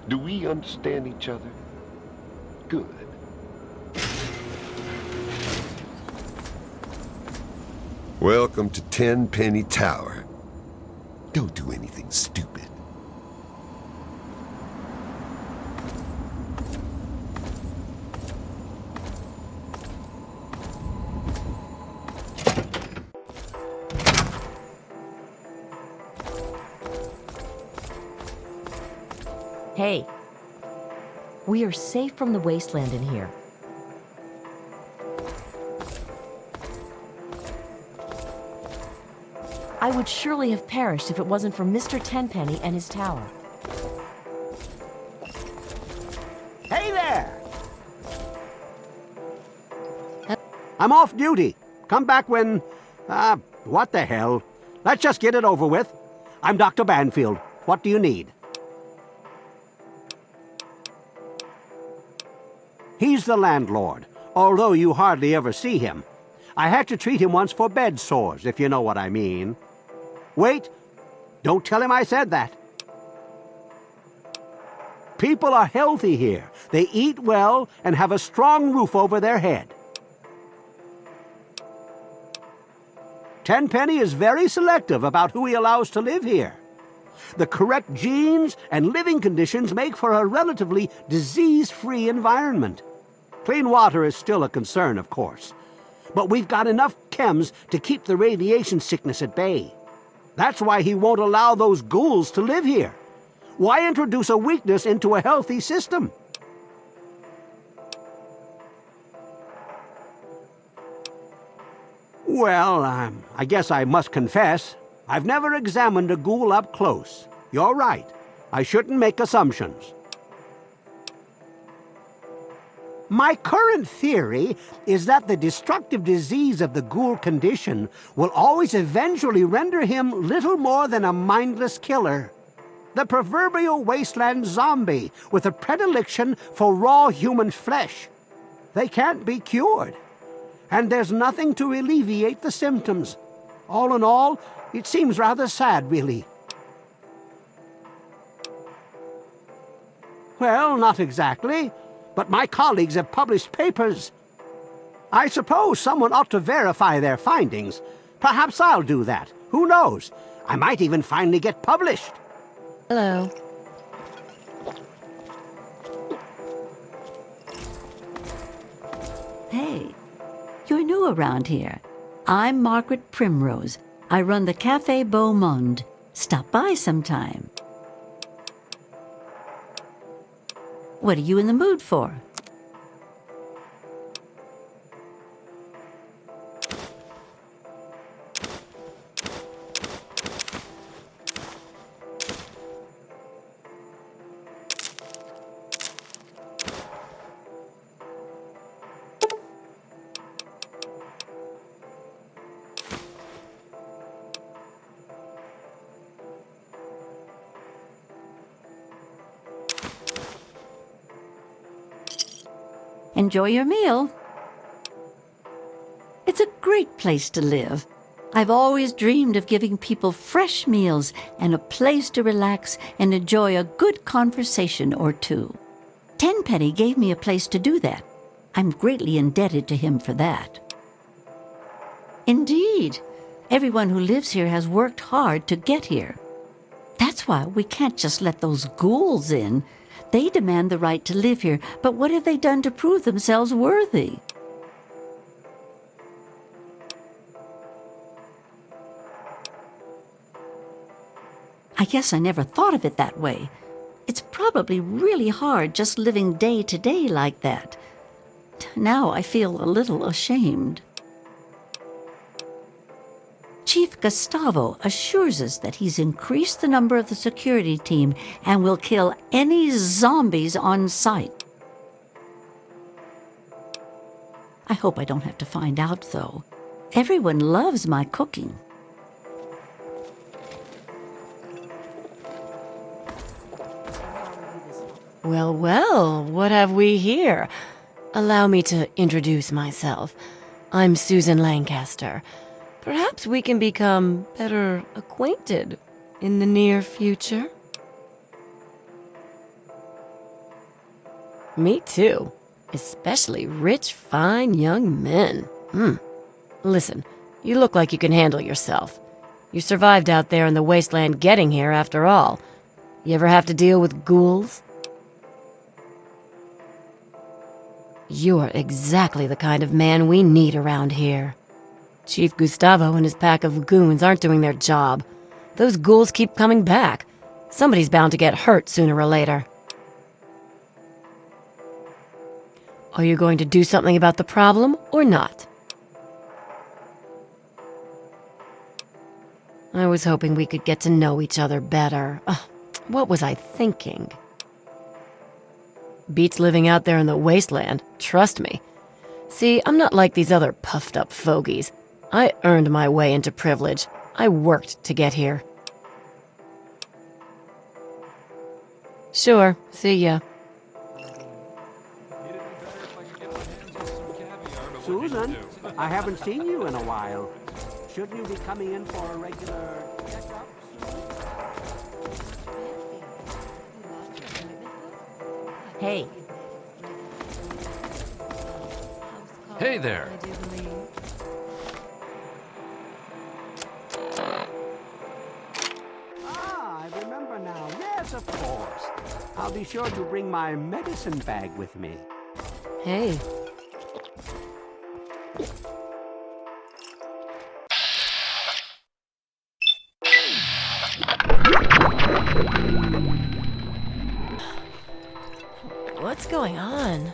Do we understand each other? Good. Welcome to Tenpenny Tower. Don't do anything stupid. Hey, we are safe from the wasteland in here. I would surely have perished if it wasn't for Mr. Tenpenny and his tower. Hey there! I'm off duty. Come back when... what the hell? Let's just get it over with. I'm Dr. Banfield. What do you need? He's the landlord, although you hardly ever see him. I had to treat him once for bed sores, if you know what I mean. Wait, don't tell him I said that. People are healthy here. They eat well and have a strong roof over their head. Tenpenny is very selective about who he allows to live here. The correct genes and living conditions make for a relatively disease-free environment. Clean water is still a concern, of course. But we've got enough chems to keep the radiation sickness at bay. That's why he won't allow those ghouls to live here. Why introduce a weakness into a healthy system? Well, I guess I must confess, I've never examined a ghoul up close. You're right. I shouldn't make assumptions. My current theory is that the destructive disease of the ghoul condition will always eventually render him little more than a mindless killer. The proverbial wasteland zombie with a predilection for raw human flesh. They can't be cured. And there's nothing to alleviate the symptoms. All in all, it seems rather sad, really. Well, not exactly. But my colleagues have published papers. I suppose someone ought to verify their findings. Perhaps I'll do that. Who knows? I might even finally get published. Hello. Hey, you're new around here. I'm Margaret Primrose. I run the Café Beau Monde. Stop by sometime. What are you in the mood for? Enjoy your meal. It's a great place to live. I've always dreamed of giving people fresh meals and a place to relax and enjoy a good conversation or two. Tenpenny gave me a place to do that. I'm greatly indebted to him for that. Indeed, everyone who lives here has worked hard to get here. That's why we can't just let those ghouls in. They demand the right to live here, but what have they done to prove themselves worthy? I guess I never thought of it that way. It's probably really hard just living day to day like that. Now I feel a little ashamed. Chief Gustavo assures us that he's increased the number of the security team and will kill any zombies on sight. I hope I don't have to find out, though. Everyone loves my cooking. Well, well, what have we here? Allow me to introduce myself. I'm Susan Lancaster. Perhaps we can become better acquainted in the near future. Me too. Especially rich, fine young men. Listen, you look like you can handle yourself. You survived out there in the wasteland getting here after all. You ever have to deal with ghouls? You're exactly the kind of man we need around here. Chief Gustavo and his pack of goons aren't doing their job. Those ghouls keep coming back. Somebody's bound to get hurt sooner or later. Are you going to do something about the problem or not? I was hoping we could get to know each other better. What was I thinking? Beats living out there in the wasteland, trust me. See, I'm not like these other puffed-up fogies. I earned my way into privilege. I worked to get here. Sure, see ya. Susan, I haven't seen you in a while. Shouldn't you be coming in for a regular checkup? Hey. Hey there. I remember now. Yes, of course. I'll be sure to bring my medicine bag with me. Hey. What's going on?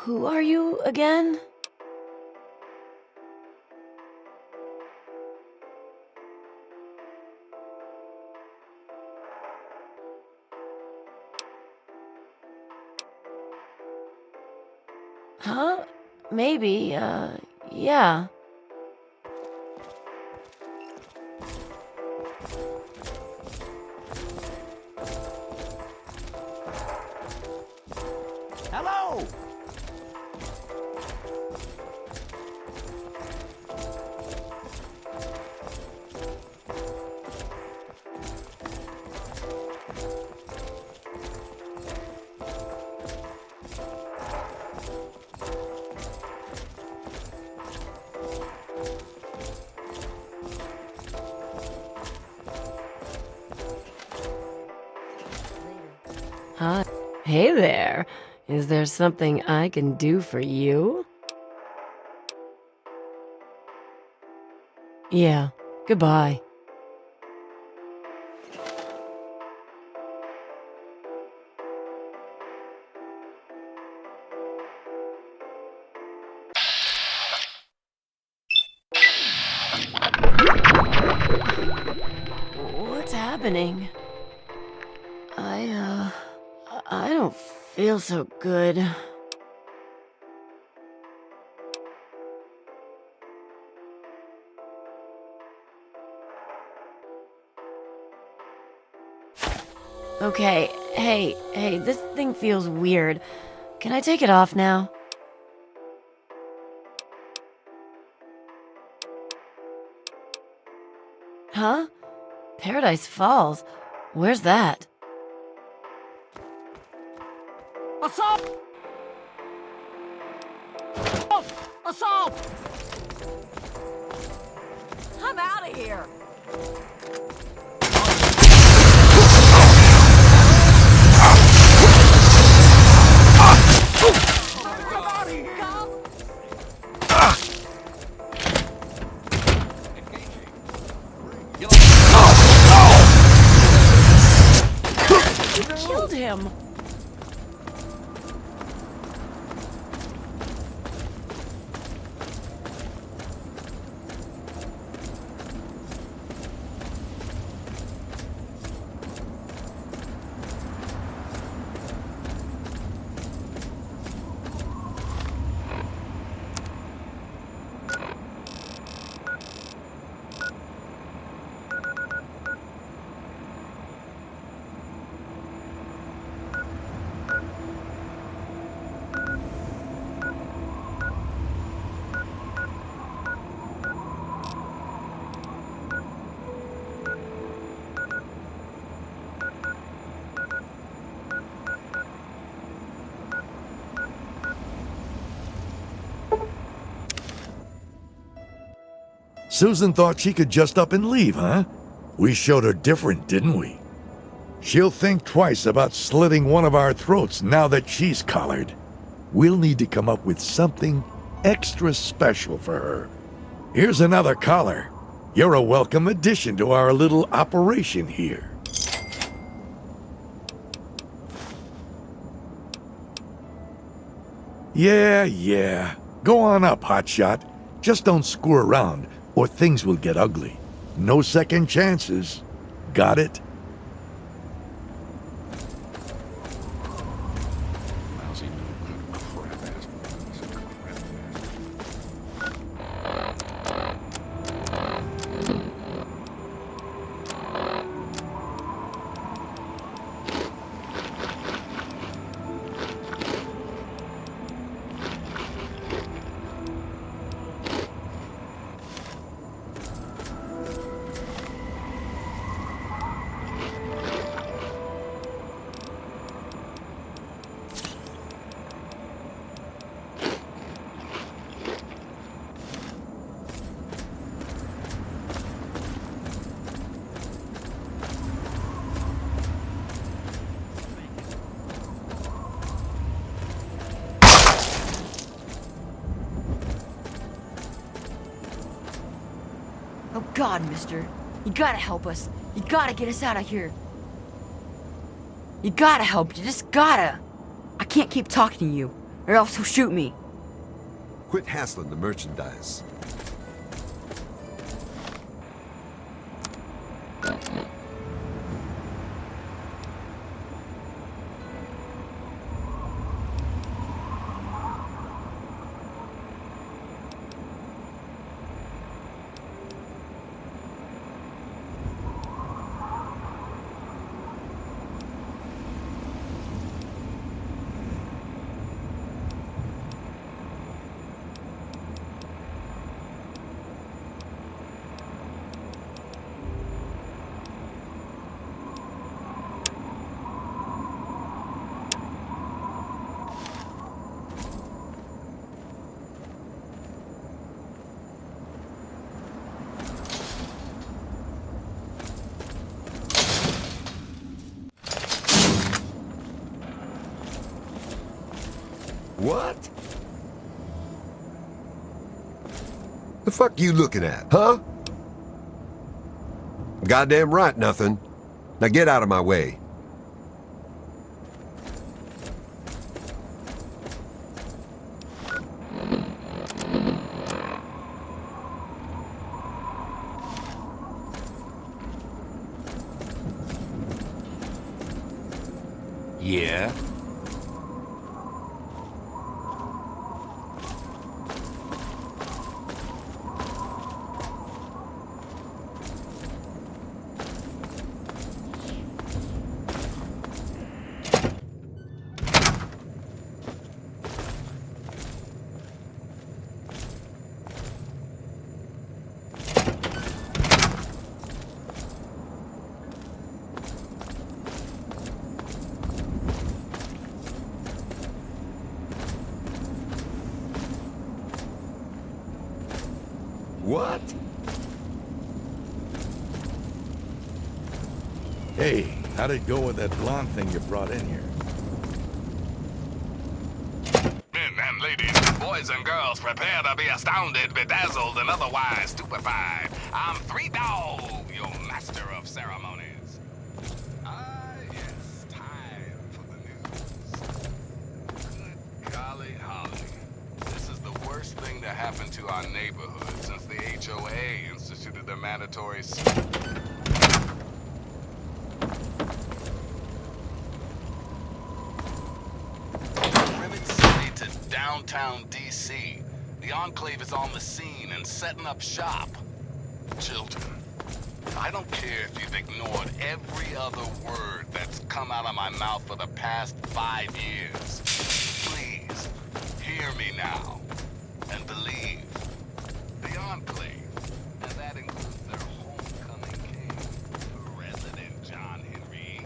Who are you again? Huh? Maybe, yeah. Hello! Hi. Hey there. Is there something I can do for you? Yeah. Goodbye. What's happening? I don't feel so good. Okay, hey, this thing feels weird. Can I take it off now? Huh? Paradise Falls? Where's that? Assault! Assault! I'm out of here! You killed him! Susan thought she could just up and leave, huh? We showed her different, didn't we? She'll think twice about slitting one of our throats now that she's collared. We'll need to come up with something extra special for her. Here's another collar. You're a welcome addition to our little operation here. Yeah. Go on up, hotshot. Just don't screw around, or things will get ugly. No second chances. Got it? Oh God, mister. You gotta help us. You gotta get us out of here. You gotta help. You just gotta. I can't keep talking to you, or else he'll shoot me. Quit hassling the merchandise. What? The fuck you looking at, huh? Goddamn right, nothing. Now get out of my way. Yeah? What? Hey, how'd it go with that blonde thing you brought in here? Men and ladies, boys and girls, prepare to be astounded, bedazzled, and otherwise stupefied. I'm Three Dog, your master of ceremonies. Ah, yes, time for the news. Good golly holly. This is the worst thing to happen to our neighborhood since the HOA instituted the mandatory... Rivet City to downtown D.C. The Enclave is on the scene and setting up shop. Children, I don't care if you've ignored every other word that's come out of my mouth for the past 5 years. Please, hear me now, and believe. The Enclave, and that includes their homecoming king, President John Henry,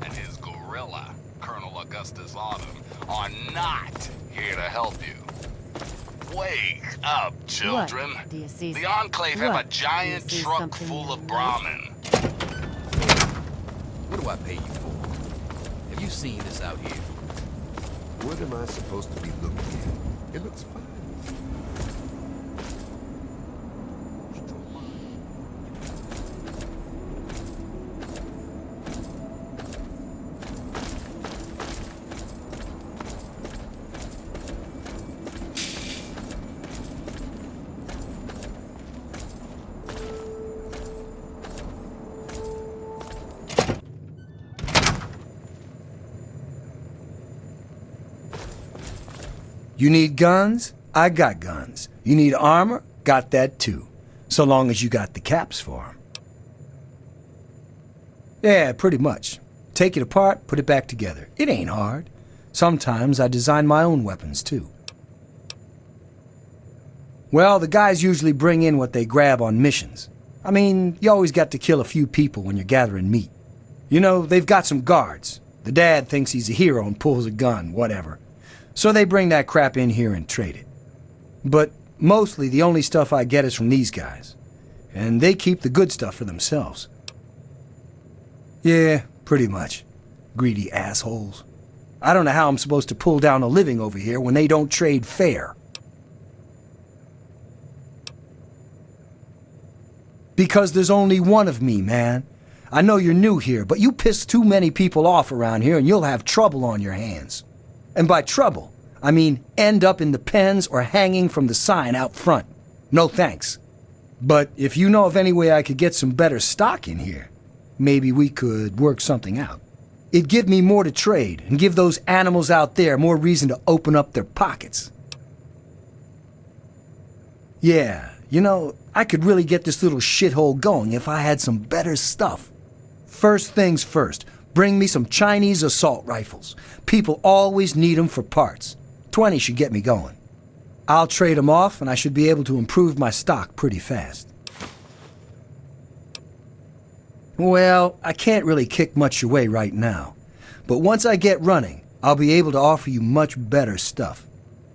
and his gorilla, Colonel Augustus Autumn, are not here to help you. Wake up, children. What? Do you see The Enclave have a giant Do you see truck something full of you Brahmin. What do I pay you for? Have you seen this out here? What am I supposed to be looking at? It looks fine. You need guns? I got guns. You need armor? Got that too. So long as you got the caps for 'em. Yeah, pretty much. Take it apart, put it back together. It ain't hard. Sometimes I design my own weapons too. Well, the guys usually bring in what they grab on missions. I mean, you always got to kill a few people when you're gathering meat. You know, they've got some guards. The dad thinks he's a hero and pulls a gun, whatever. So they bring that crap in here and trade it. But mostly the only stuff I get is from these guys. And they keep the good stuff for themselves. Yeah, pretty much. Greedy assholes. I don't know how I'm supposed to pull down a living over here when they don't trade fair. Because there's only one of me, man. I know you're new here, but you piss too many people off around here and you'll have trouble on your hands. And by trouble, I mean end up in the pens or hanging from the sign out front. No thanks. But if you know of any way I could get some better stock in here, maybe we could work something out. It'd give me more to trade and give those animals out there more reason to open up their pockets. Yeah, you know, I could really get this little shithole going if I had some better stuff. First things first. Bring me some Chinese assault rifles. People always need them for parts. 20 should get me going. I'll trade them off and I should be able to improve my stock pretty fast. Well, I can't really kick much your way right now. But once I get running, I'll be able to offer you much better stuff.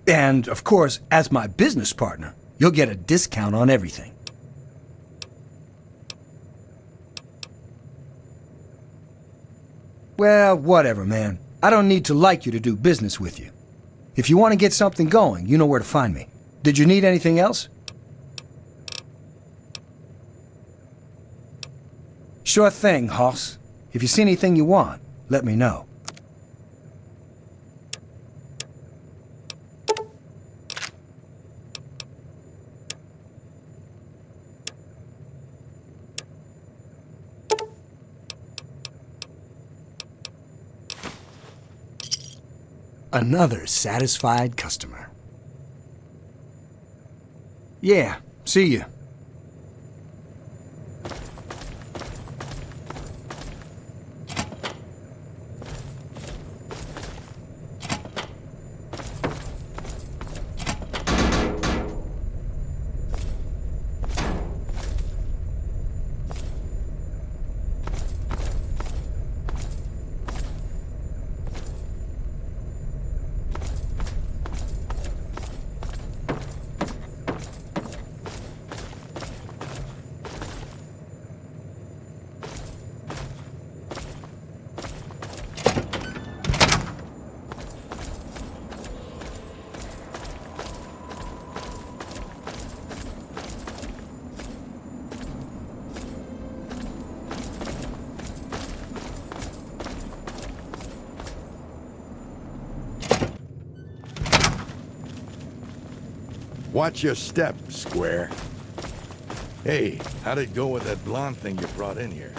And, of course, as my business partner, you'll get a discount on everything. Well, whatever, man. I don't need to like you to do business with you. If you want to get something going, you know where to find me. Did you need anything else? Sure thing, Hoss. If you see anything you want, let me know. Another satisfied customer. Yeah, see you. Watch your step, Square. Hey, how'd it go with that blonde thing you brought in here?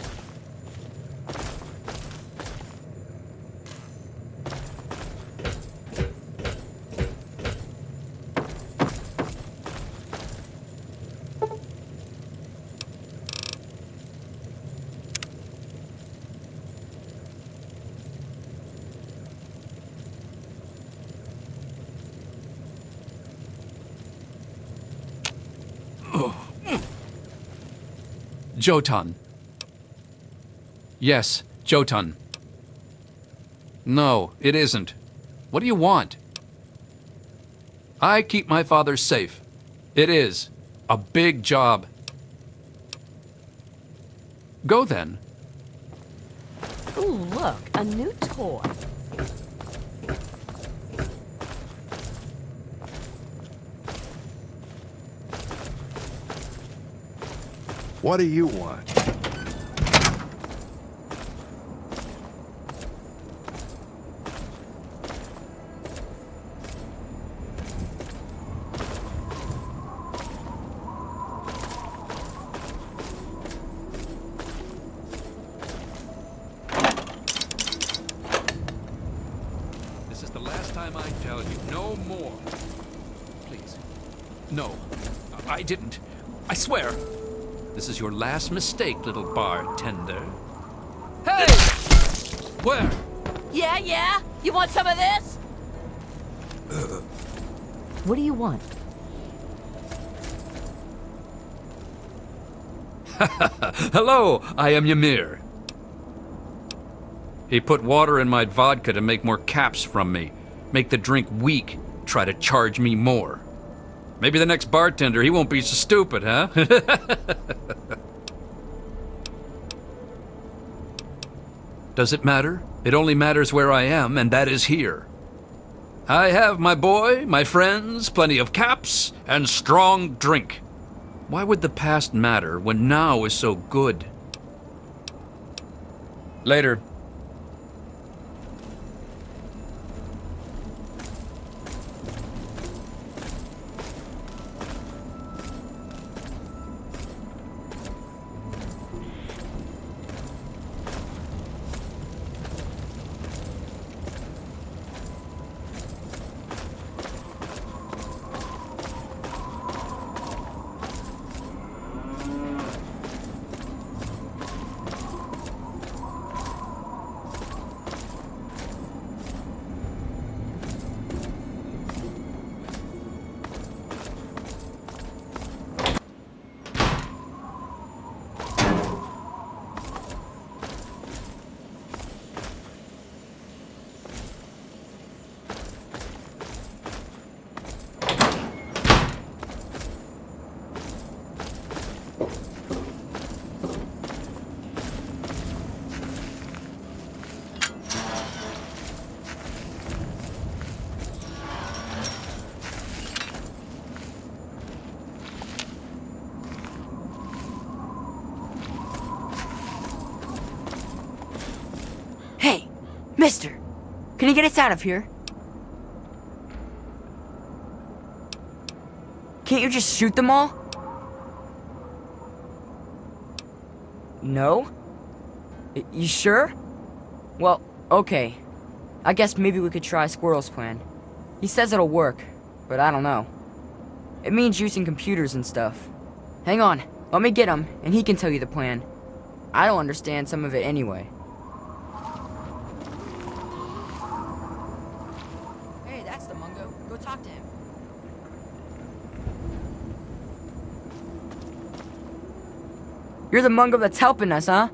Jotun. Yes, Jotun. No, it isn't. What do you want? I keep my father safe. It is. A big job. Go then. Ooh, look, a new toy. What do you want? This is the last time I tell you. No more. Please. No, I didn't. I swear. This is your last mistake, little bartender. Hey! Where? Yeah? You want some of this? What do you want? Hello, I am Ymir. He put water in my vodka to make more caps from me. Make the drink weak. Try to charge me more. Maybe the next bartender, he won't be so stupid, huh? Does it matter? It only matters where I am, and that is here. I have my boy, my friends, plenty of caps, and strong drink. Why would the past matter when now is so good? Later. Mister, can you get us out of here? Can't you just shoot them all? No? You sure? Well, okay. I guess maybe we could try Squirrel's plan. He says it'll work, but I don't know. It means using computers and stuff. Hang on, let me get him, and he can tell you the plan. I don't understand some of it anyway. Hey, that's the Mungo. Go talk to him. You're the Mungo that's helping us, huh?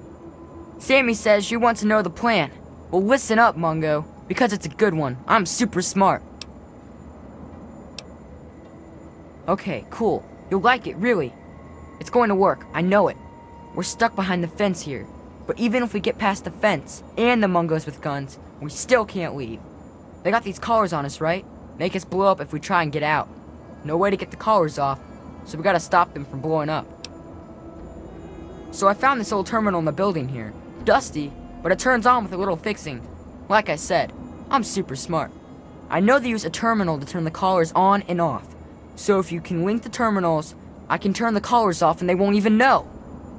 Sammy says you want to know the plan. Well, listen up, Mungo, because it's a good one. I'm super smart. Okay, cool. You'll like it, really. It's going to work, I know it. We're stuck behind the fence here. But even if we get past the fence and the Mungos with guns, we still can't leave. They got these collars on us, right? Make us blow up if we try and get out. No way to get the collars off, so we gotta stop them from blowing up. So I found this old terminal in the building here. Dusty, but it turns on with a little fixing. Like I said, I'm super smart. I know they use a terminal to turn the collars on and off. So if you can link the terminals, I can turn the collars off and they won't even know.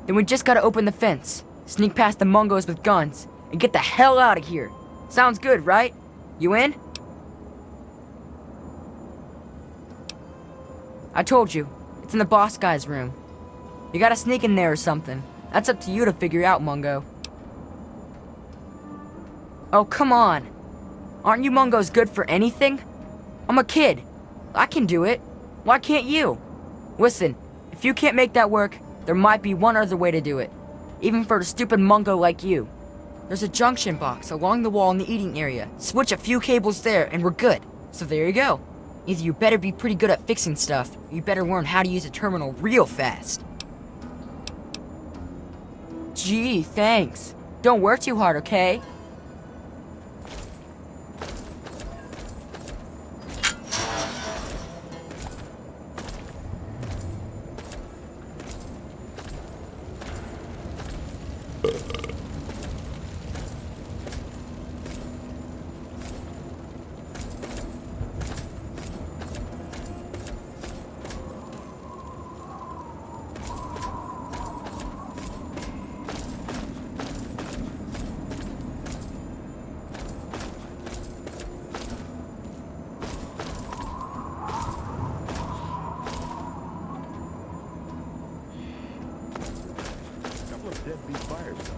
Then we just gotta open the fence, sneak past the Mungos with guns, and get the hell out of here. Sounds good, right? You in? I told you, it's in the boss guy's room. You gotta sneak in there or something. That's up to you to figure out, Mungo. Oh, come on. Aren't you Mungos good for anything? I'm a kid. I can do it. Why can't you? Listen, if you can't make that work, there might be one other way to do it. Even for a stupid Mungo like you. There's a junction box along the wall in the eating area. Switch a few cables there and we're good. So there you go. Either you better be pretty good at fixing stuff, or you better learn how to use a terminal real fast. Gee, thanks. Don't work too hard, okay? Deadbeat fire stuff.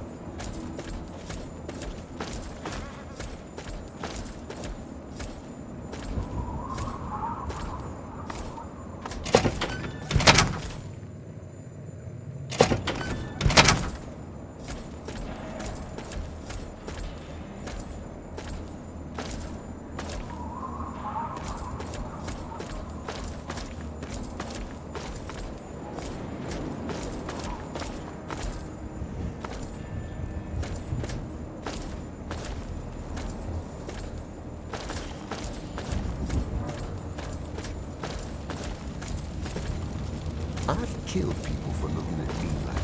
I've killed people for looking at me like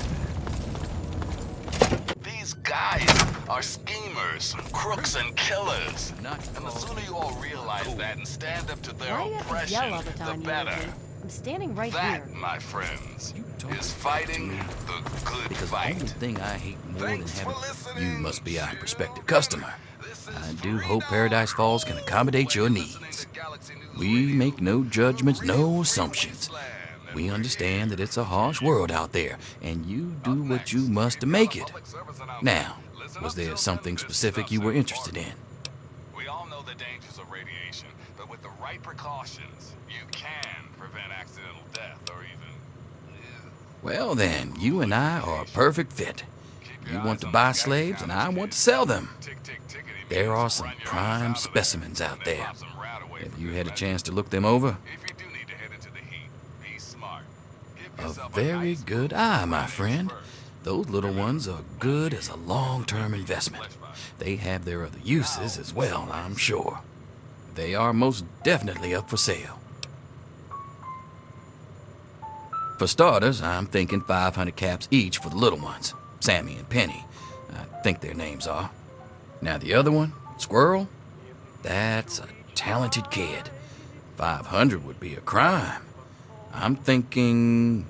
that. These guys are schemers, crooks, and killers. And the sooner you all realize that and stand up to their oppression, the better. I'm standing right that, here. my friends, is fighting the good Because fight. the only thing I hate more than having you must be our prospective customer. I do hope Paradise Falls can accommodate your needs. We make no judgments, no assumptions. We understand that it's a harsh world out there, and you do what you must to make it. Now, was there something specific you were interested in? We all know the dangers of radiation, but with the right precautions, you can prevent accidental death or even... Well then, you and I are a perfect fit. You want to buy slaves, and I want to sell them. There are some prime specimens out there. Have you had a chance to look them over? A very good eye, my friend. Those little ones are good as a long-term investment. They have their other uses as well, I'm sure. They are most definitely up for sale. For starters, I'm thinking 500 caps each for the little ones. Sammy and Penny, I think their names are. Now the other one, Squirrel? That's a talented kid. 500 would be a crime. I'm thinking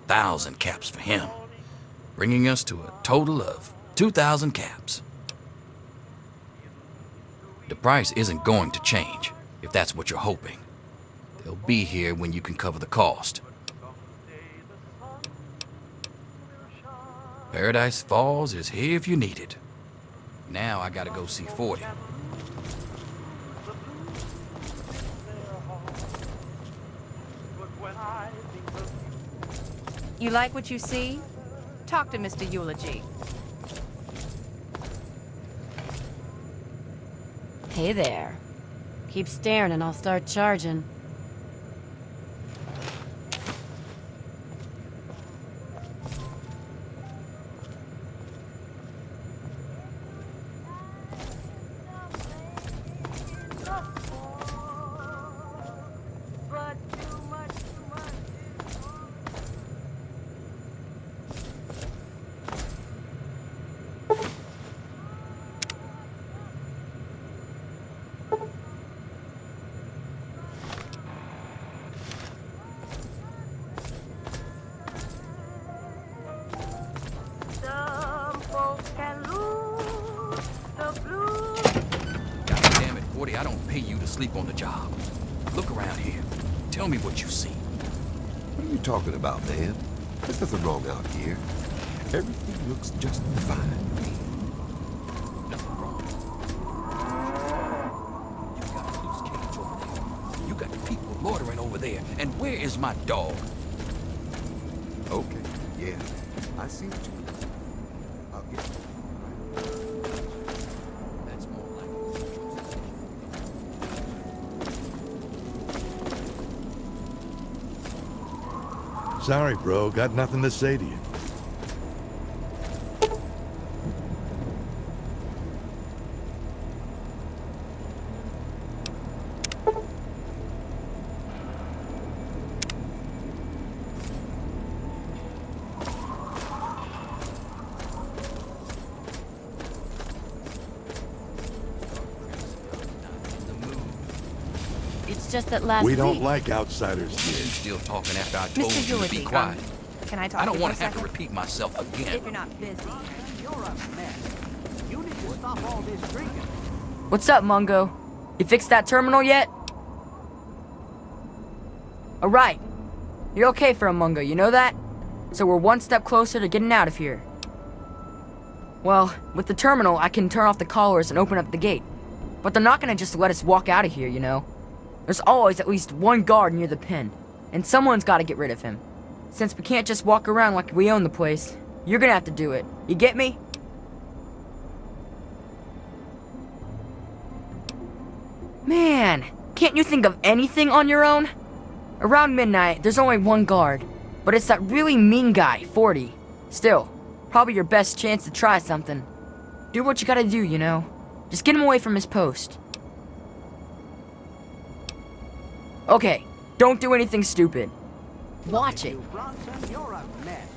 1,000 caps for him, bringing us to a total of 2,000 caps. The price isn't going to change, if that's what you're hoping. They'll be here when you can cover the cost. Paradise Falls is here if you need it. Now I gotta go see 40. You like what you see? Talk to Mr. Eulogy. Hey there. Keep staring and I'll start charging. Damn it, 40, I don't pay you to sleep on the job. Look around here. Tell me what you see. What are you talking about, man? There's nothing wrong out here. Everything looks just fine to me. Nothing wrong. You got a loose cage over there. You got people loitering over there. And where is my dog? Okay, yeah. I see what you mean. I'll get you. That's more like it. Sorry, bro. Got nothing to say to you. It's just that last We week... don't like outsiders here. Still talking after I told you to Eulogy, be quiet. Can I talk I to don't you want for to a have to second? repeat myself again. If you're not busy. You're a mess. You need to stop all this drinking. What's up, Mungo? You fixed that terminal yet? Alright. You're okay for a Mungo, you know that? So we're one step closer to getting out of here. Well, with the terminal, I can turn off the collars and open up the gate. But they're not gonna just let us walk out of here, you know? There's always at least one guard near the pen, and someone's gotta get rid of him. Since we can't just walk around like we own the place, you're gonna have to do it. You get me? Man, can't you think of anything on your own? Around midnight, there's only one guard, but it's that really mean guy, 40. Still, probably your best chance to try something. Do what you gotta do, you know? Just get him away from his post. Okay, don't do anything stupid. Watch it. Bronson, you're a mess.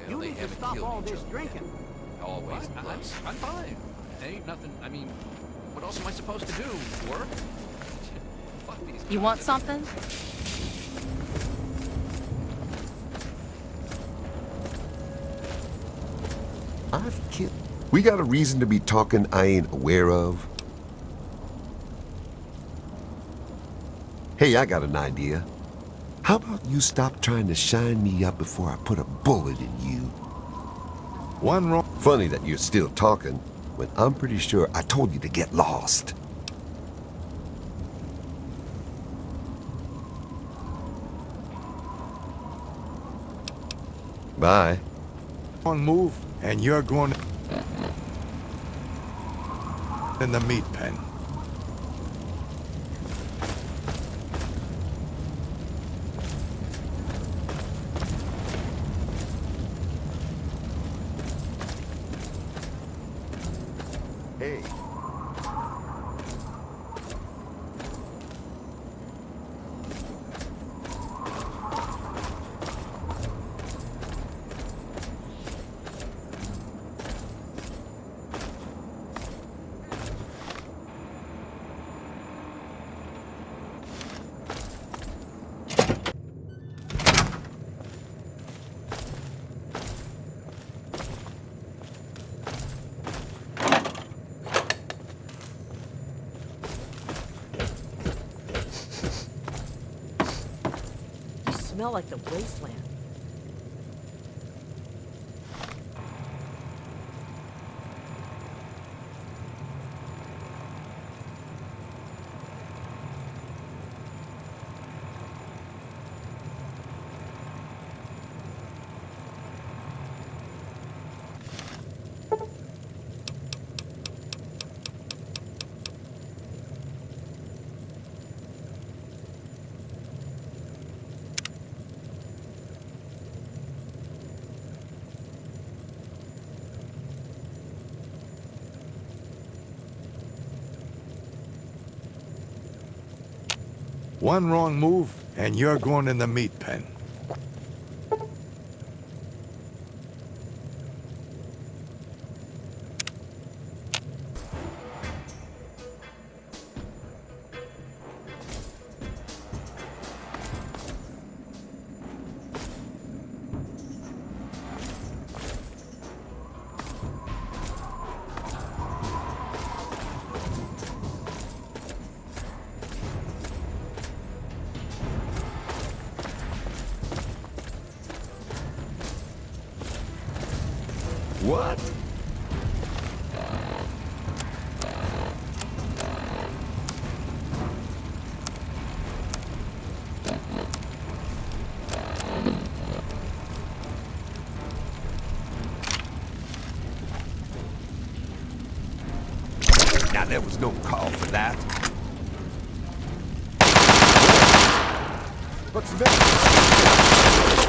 You need to stop all this drinking. Always. I'm fine. Ain't nothing. I mean, what else am I supposed to do? Work? Fuck these. You want something? I've killed. We got a reason to be talking I ain't aware of. Hey, I got an idea. How about you stop trying to shine me up before I put a bullet in you? One wrong. Funny that you're still talking when I'm pretty sure I told you to get lost. Bye. On move, and you're going in the meat pen. Hey. smell like the wasteland. One wrong move, and you're going in the meat pen. What? Now there was no call for that. What's the matter?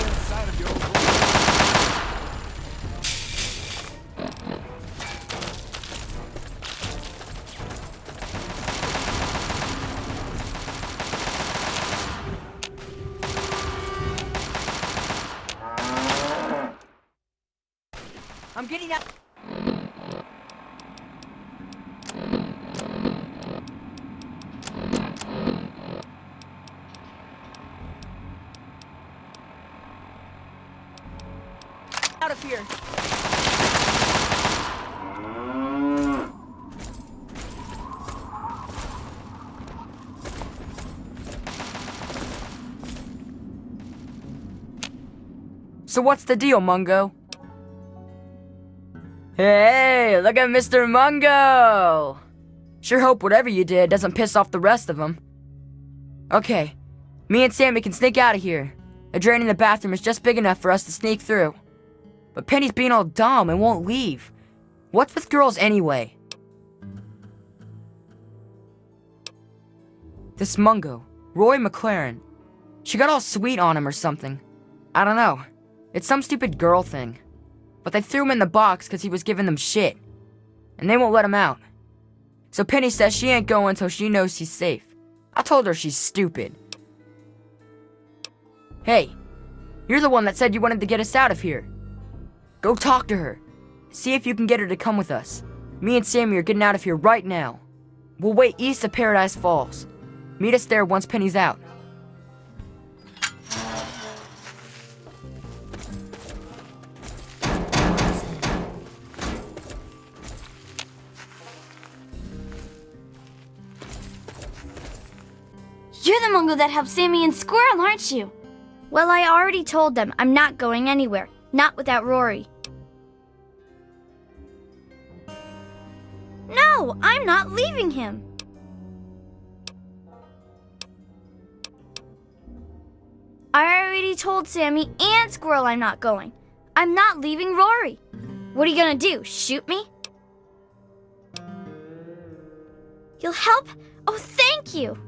Inside of your own room. I'm getting out. Out of here. So what's the deal, Mungo? Hey, look at Mr. Mungo! Sure hope whatever you did doesn't piss off the rest of them. Okay, me and Sammy can sneak out of here. The drain in the bathroom is just big enough for us to sneak through. But Penny's being all dumb and won't leave. What's with girls anyway? This Mungo, Roy McLaren. She got all sweet on him or something. I don't know. It's some stupid girl thing. But they threw him in the box because he was giving them shit. And they won't let him out. So Penny says she ain't going until she knows he's safe. I told her she's stupid. Hey, you're the one that said you wanted to get us out of here. Go talk to her. See if you can get her to come with us. Me and Sammy are getting out of here right now. We'll wait east of Paradise Falls. Meet us there once Penny's out. You're the Mungo that helped Sammy and Squirrel, aren't you? Well, I already told them I'm not going anywhere. Not without Rory. No, I'm not leaving him. I already told Sammy and Squirrel I'm not going. I'm not leaving Rory. What are you gonna do, shoot me? You'll help? Oh, thank you.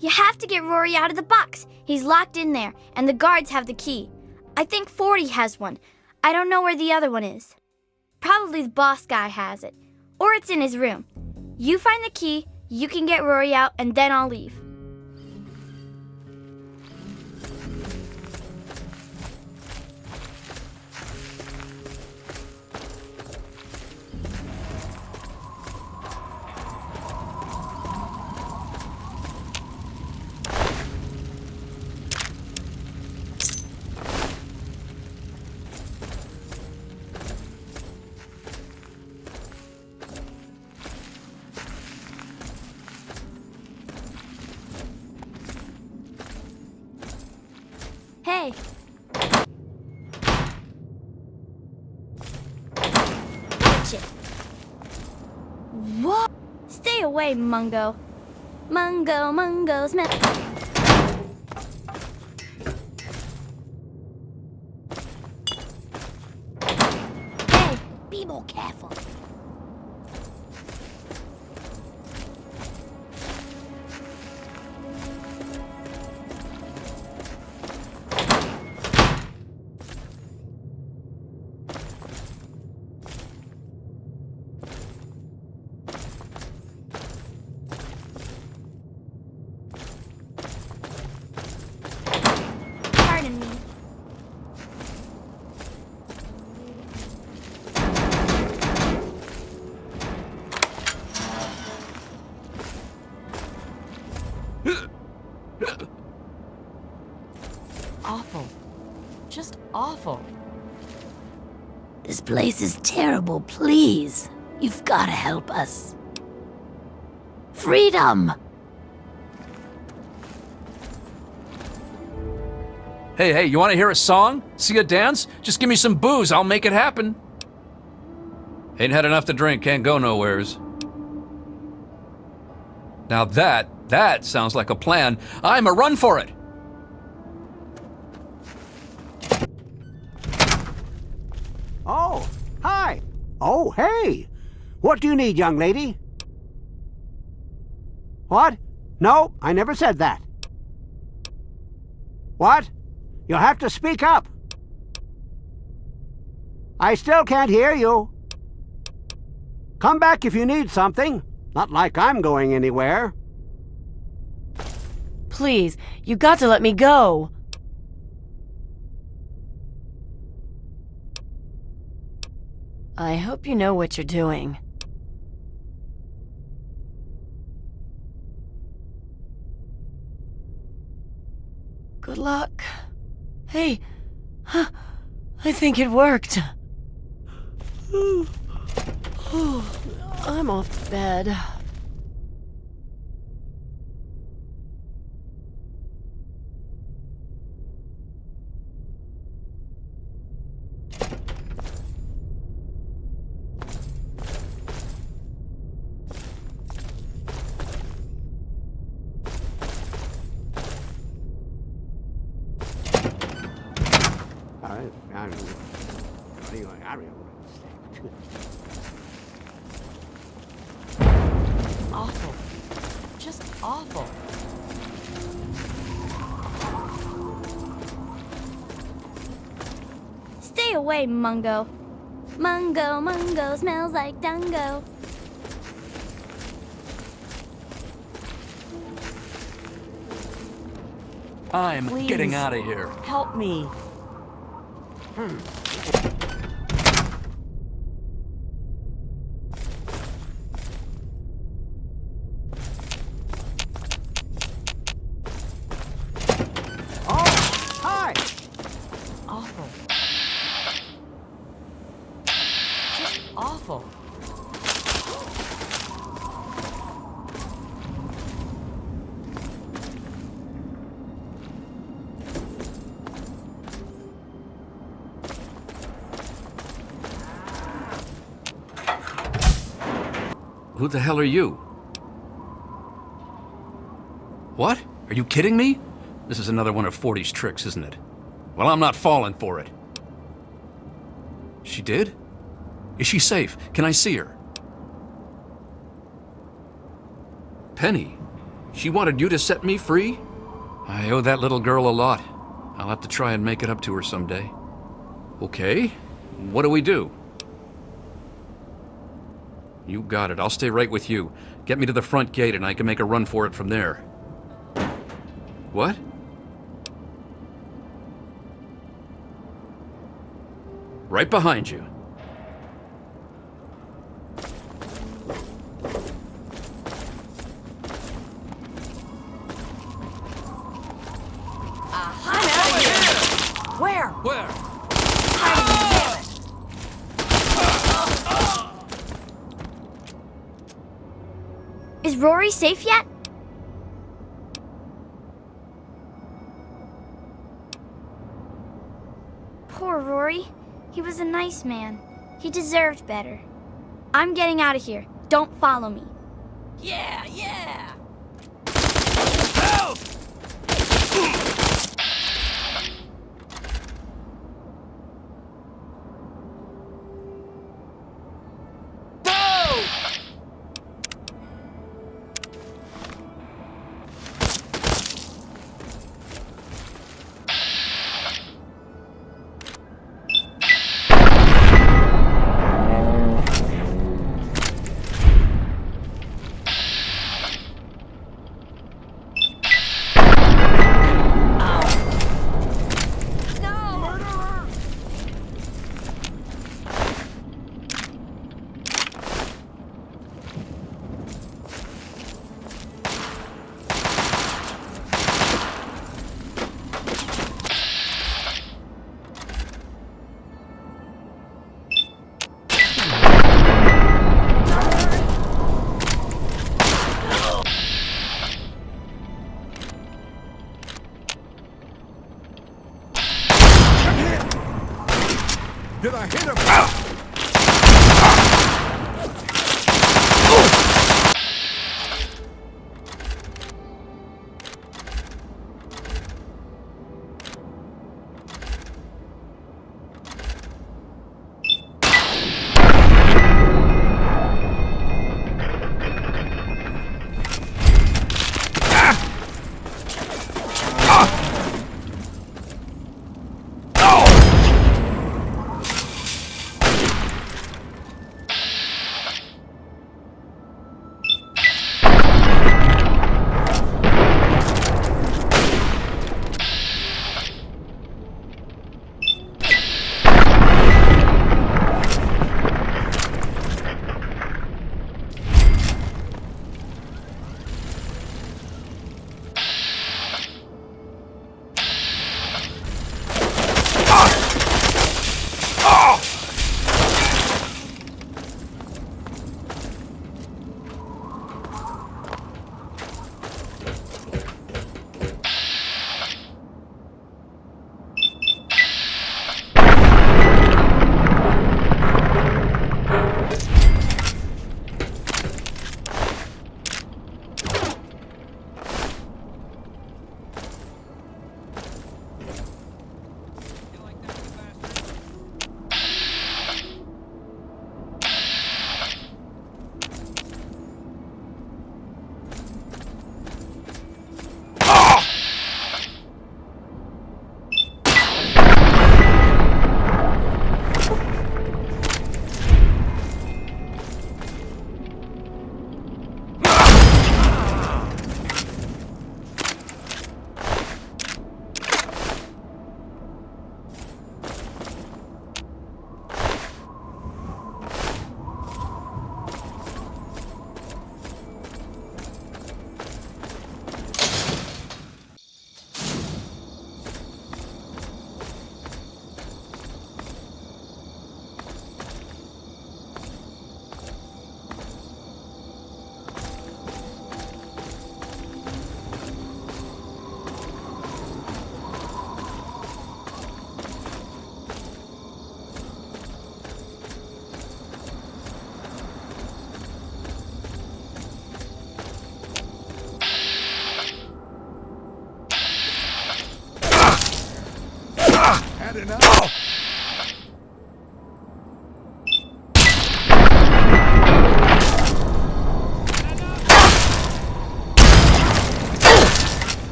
You have to get Rory out of the box. He's locked in there, and the guards have the key. I think 40 has one. I don't know where the other one is. Probably the boss guy has it. Or it's in his room. You find the key, you can get Rory out, and then I'll leave. catch it. What? Stay away, Mungo. Mungo, smell. Hey, be more careful. Pardon me. Awful. Just awful. This place is terrible. Please. You've got to help us. Freedom! Hey, you want to hear a song? See a dance? Just give me some booze, I'll make it happen. Ain't had enough to drink, can't go nowheres. Now that sounds like a plan. I'm a run for it. Oh, hi. Oh, hey. What do you need, young lady? What? No, I never said that. What? You'll have to speak up. I still can't hear you. Come back if you need something. Not like I'm going anywhere. Please, you got to let me go. I hope you know what you're doing. Good luck. Hey, I think it worked. I'm off to bed. Awful. Just awful. Stay away, Mungo. Mungo smells like Dungo. I'm Please. getting out of here. Help me. Hi. Awful. Just awful. Who the hell are you? What? Are you kidding me? This is another one of 40's tricks, isn't it? Well, I'm not falling for it. She did? Is she safe? Can I see her? Penny, she wanted you to set me free? I owe that little girl a lot. I'll have to try and make it up to her someday. Okay, what do we do? You got it. I'll stay right with you. Get me to the front gate and I can make a run for it from there. What? Right behind you. Where? Where? Is Rory safe yet? Poor Rory. He was a nice man. He deserved better. I'm getting out of here. Don't follow me. Yeah, yeah! Help! Did I hit him? Had enough.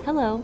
Hello.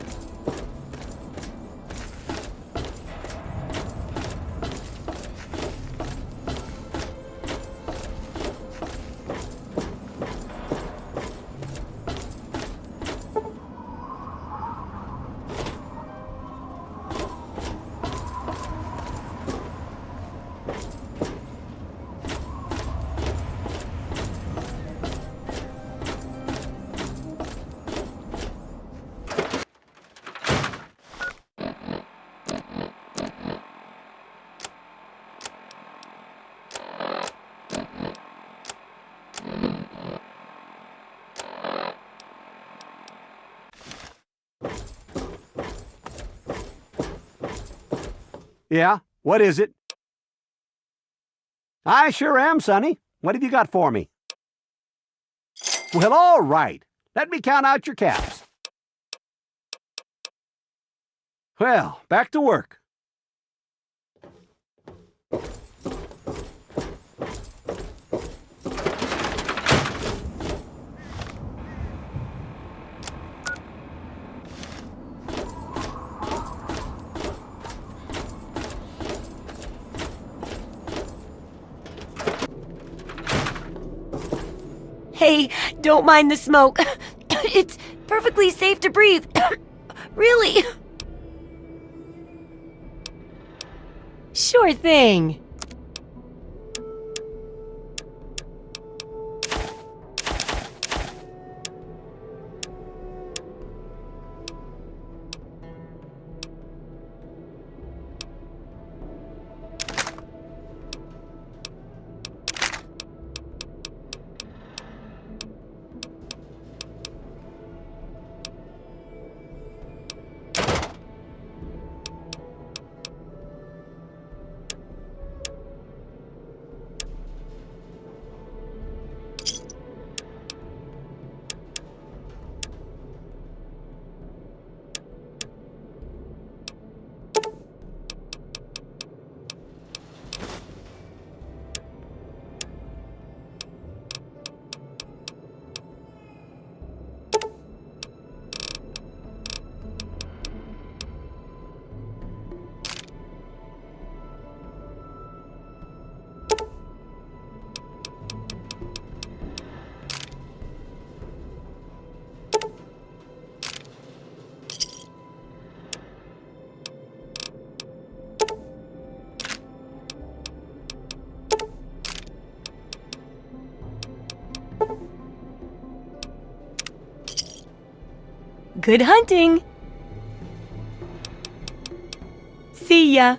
Yeah? What is it? I sure am, Sonny. What have you got for me? Well, all right. Let me count out your caps. Well, back to work. Hey, don't mind the smoke. It's perfectly safe to breathe. Really? Sure thing. Good hunting. See ya.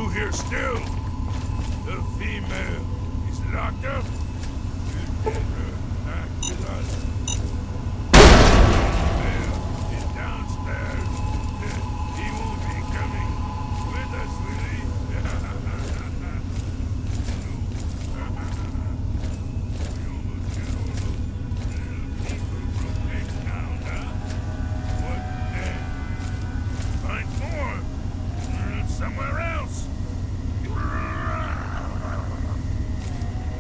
You here still? The female is locked up? You get her back with us. Female is downstairs. He won't be coming with us, will he? Somewhere else.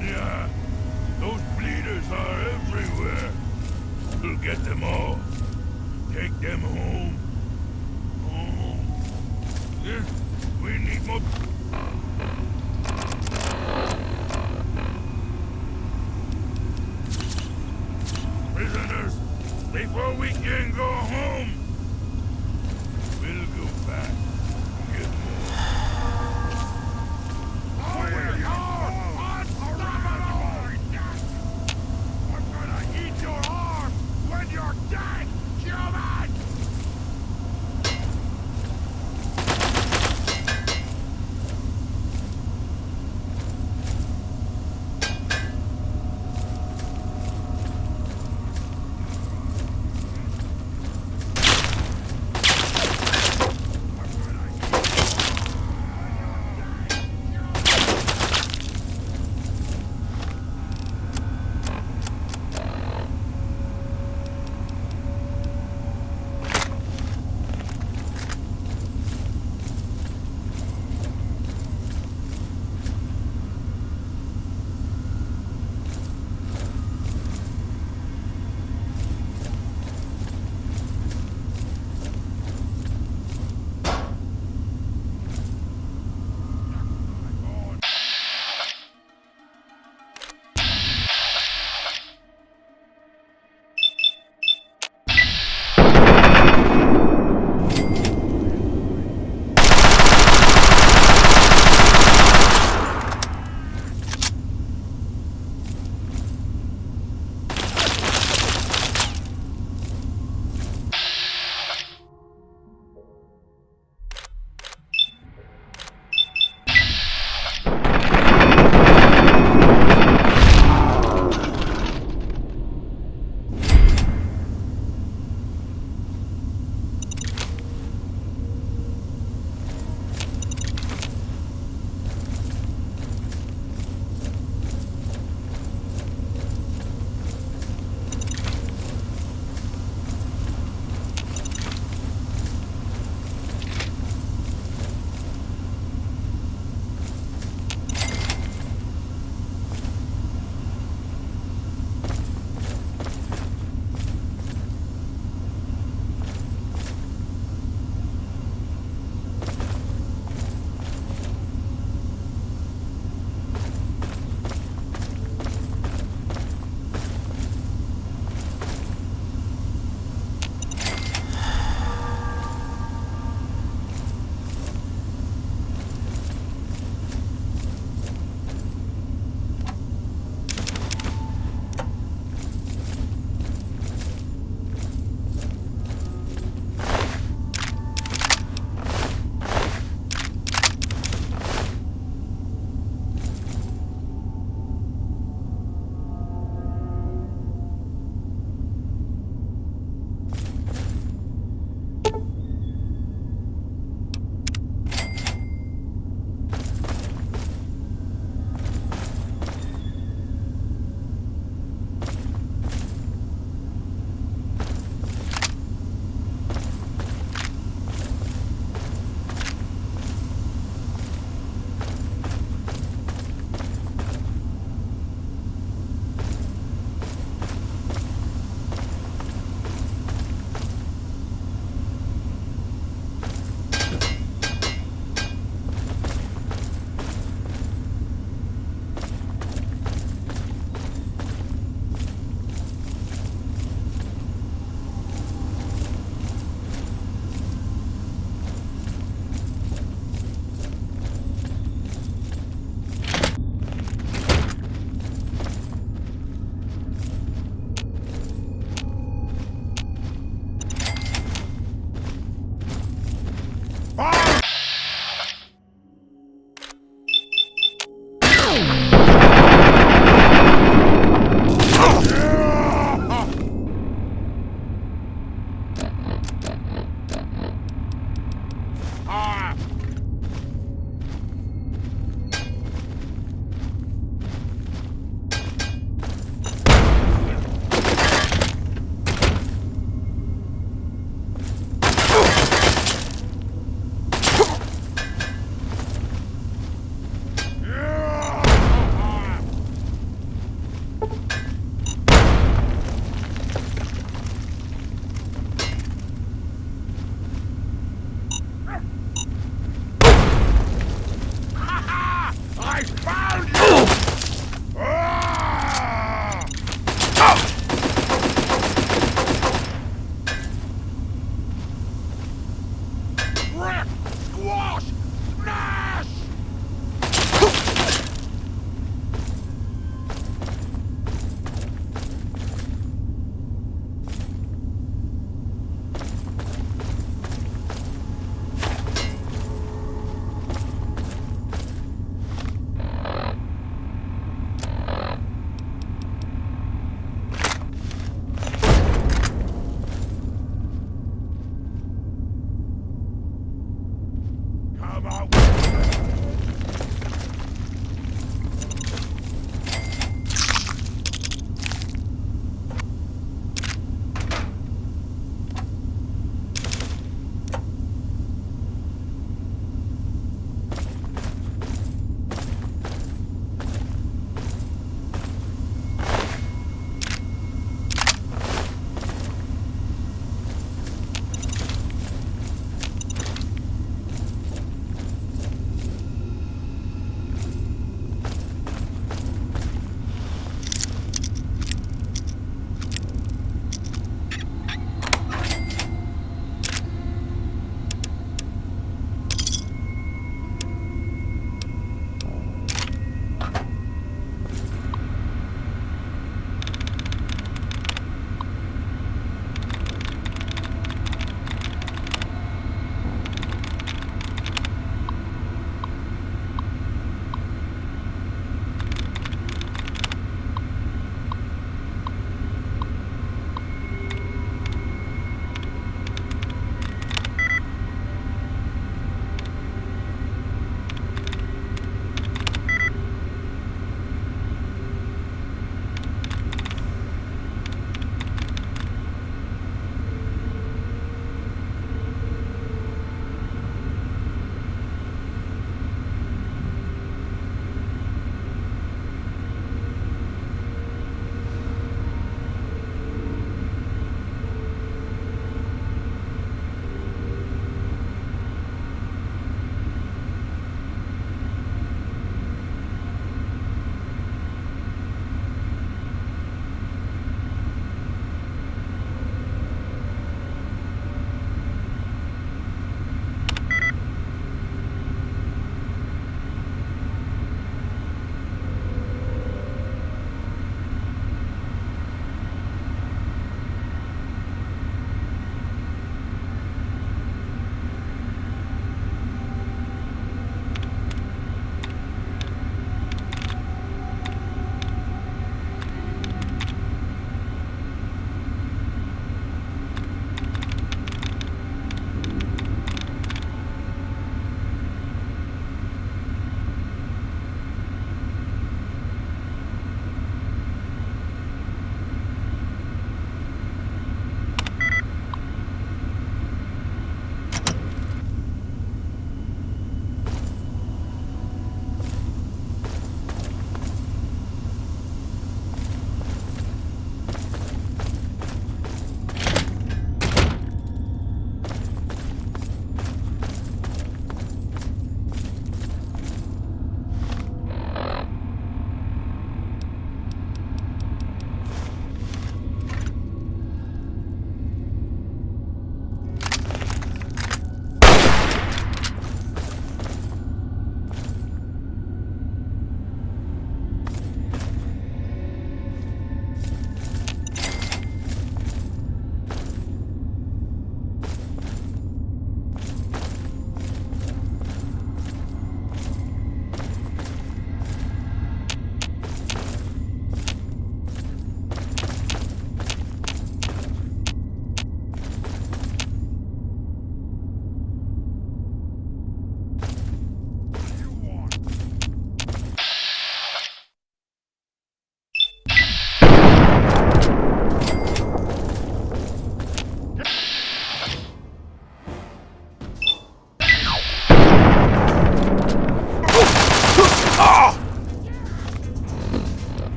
Yeah, those bleeders are everywhere. We'll get them all. Take them home. Home. Yeah, we need more. Prisoners, before we can go home, we'll go back.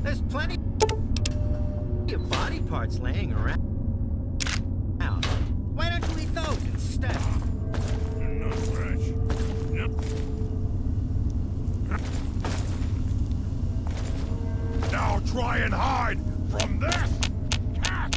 There's plenty of body parts laying around. Why don't you eat those instead? No fresh. Yep. Now try and hide from this! Catch!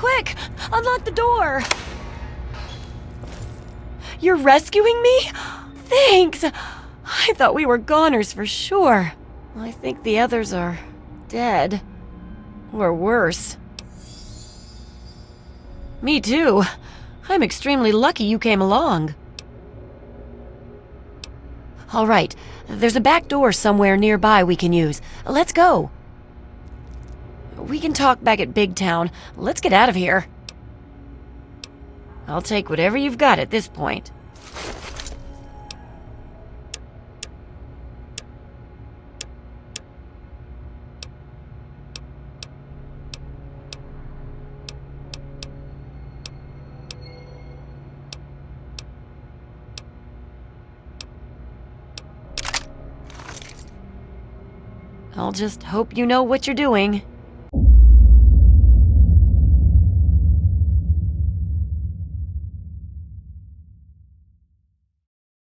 Quick! Unlock the door! You're rescuing me? Thanks! I thought we were goners for sure. I think the others are dead. Or worse. Me too. I'm extremely lucky you came along. All right, there's a back door somewhere nearby we can use. Let's go. We can talk back at Big Town. Let's get out of here. I'll take whatever you've got at this point. I'll just hope you know what you're doing.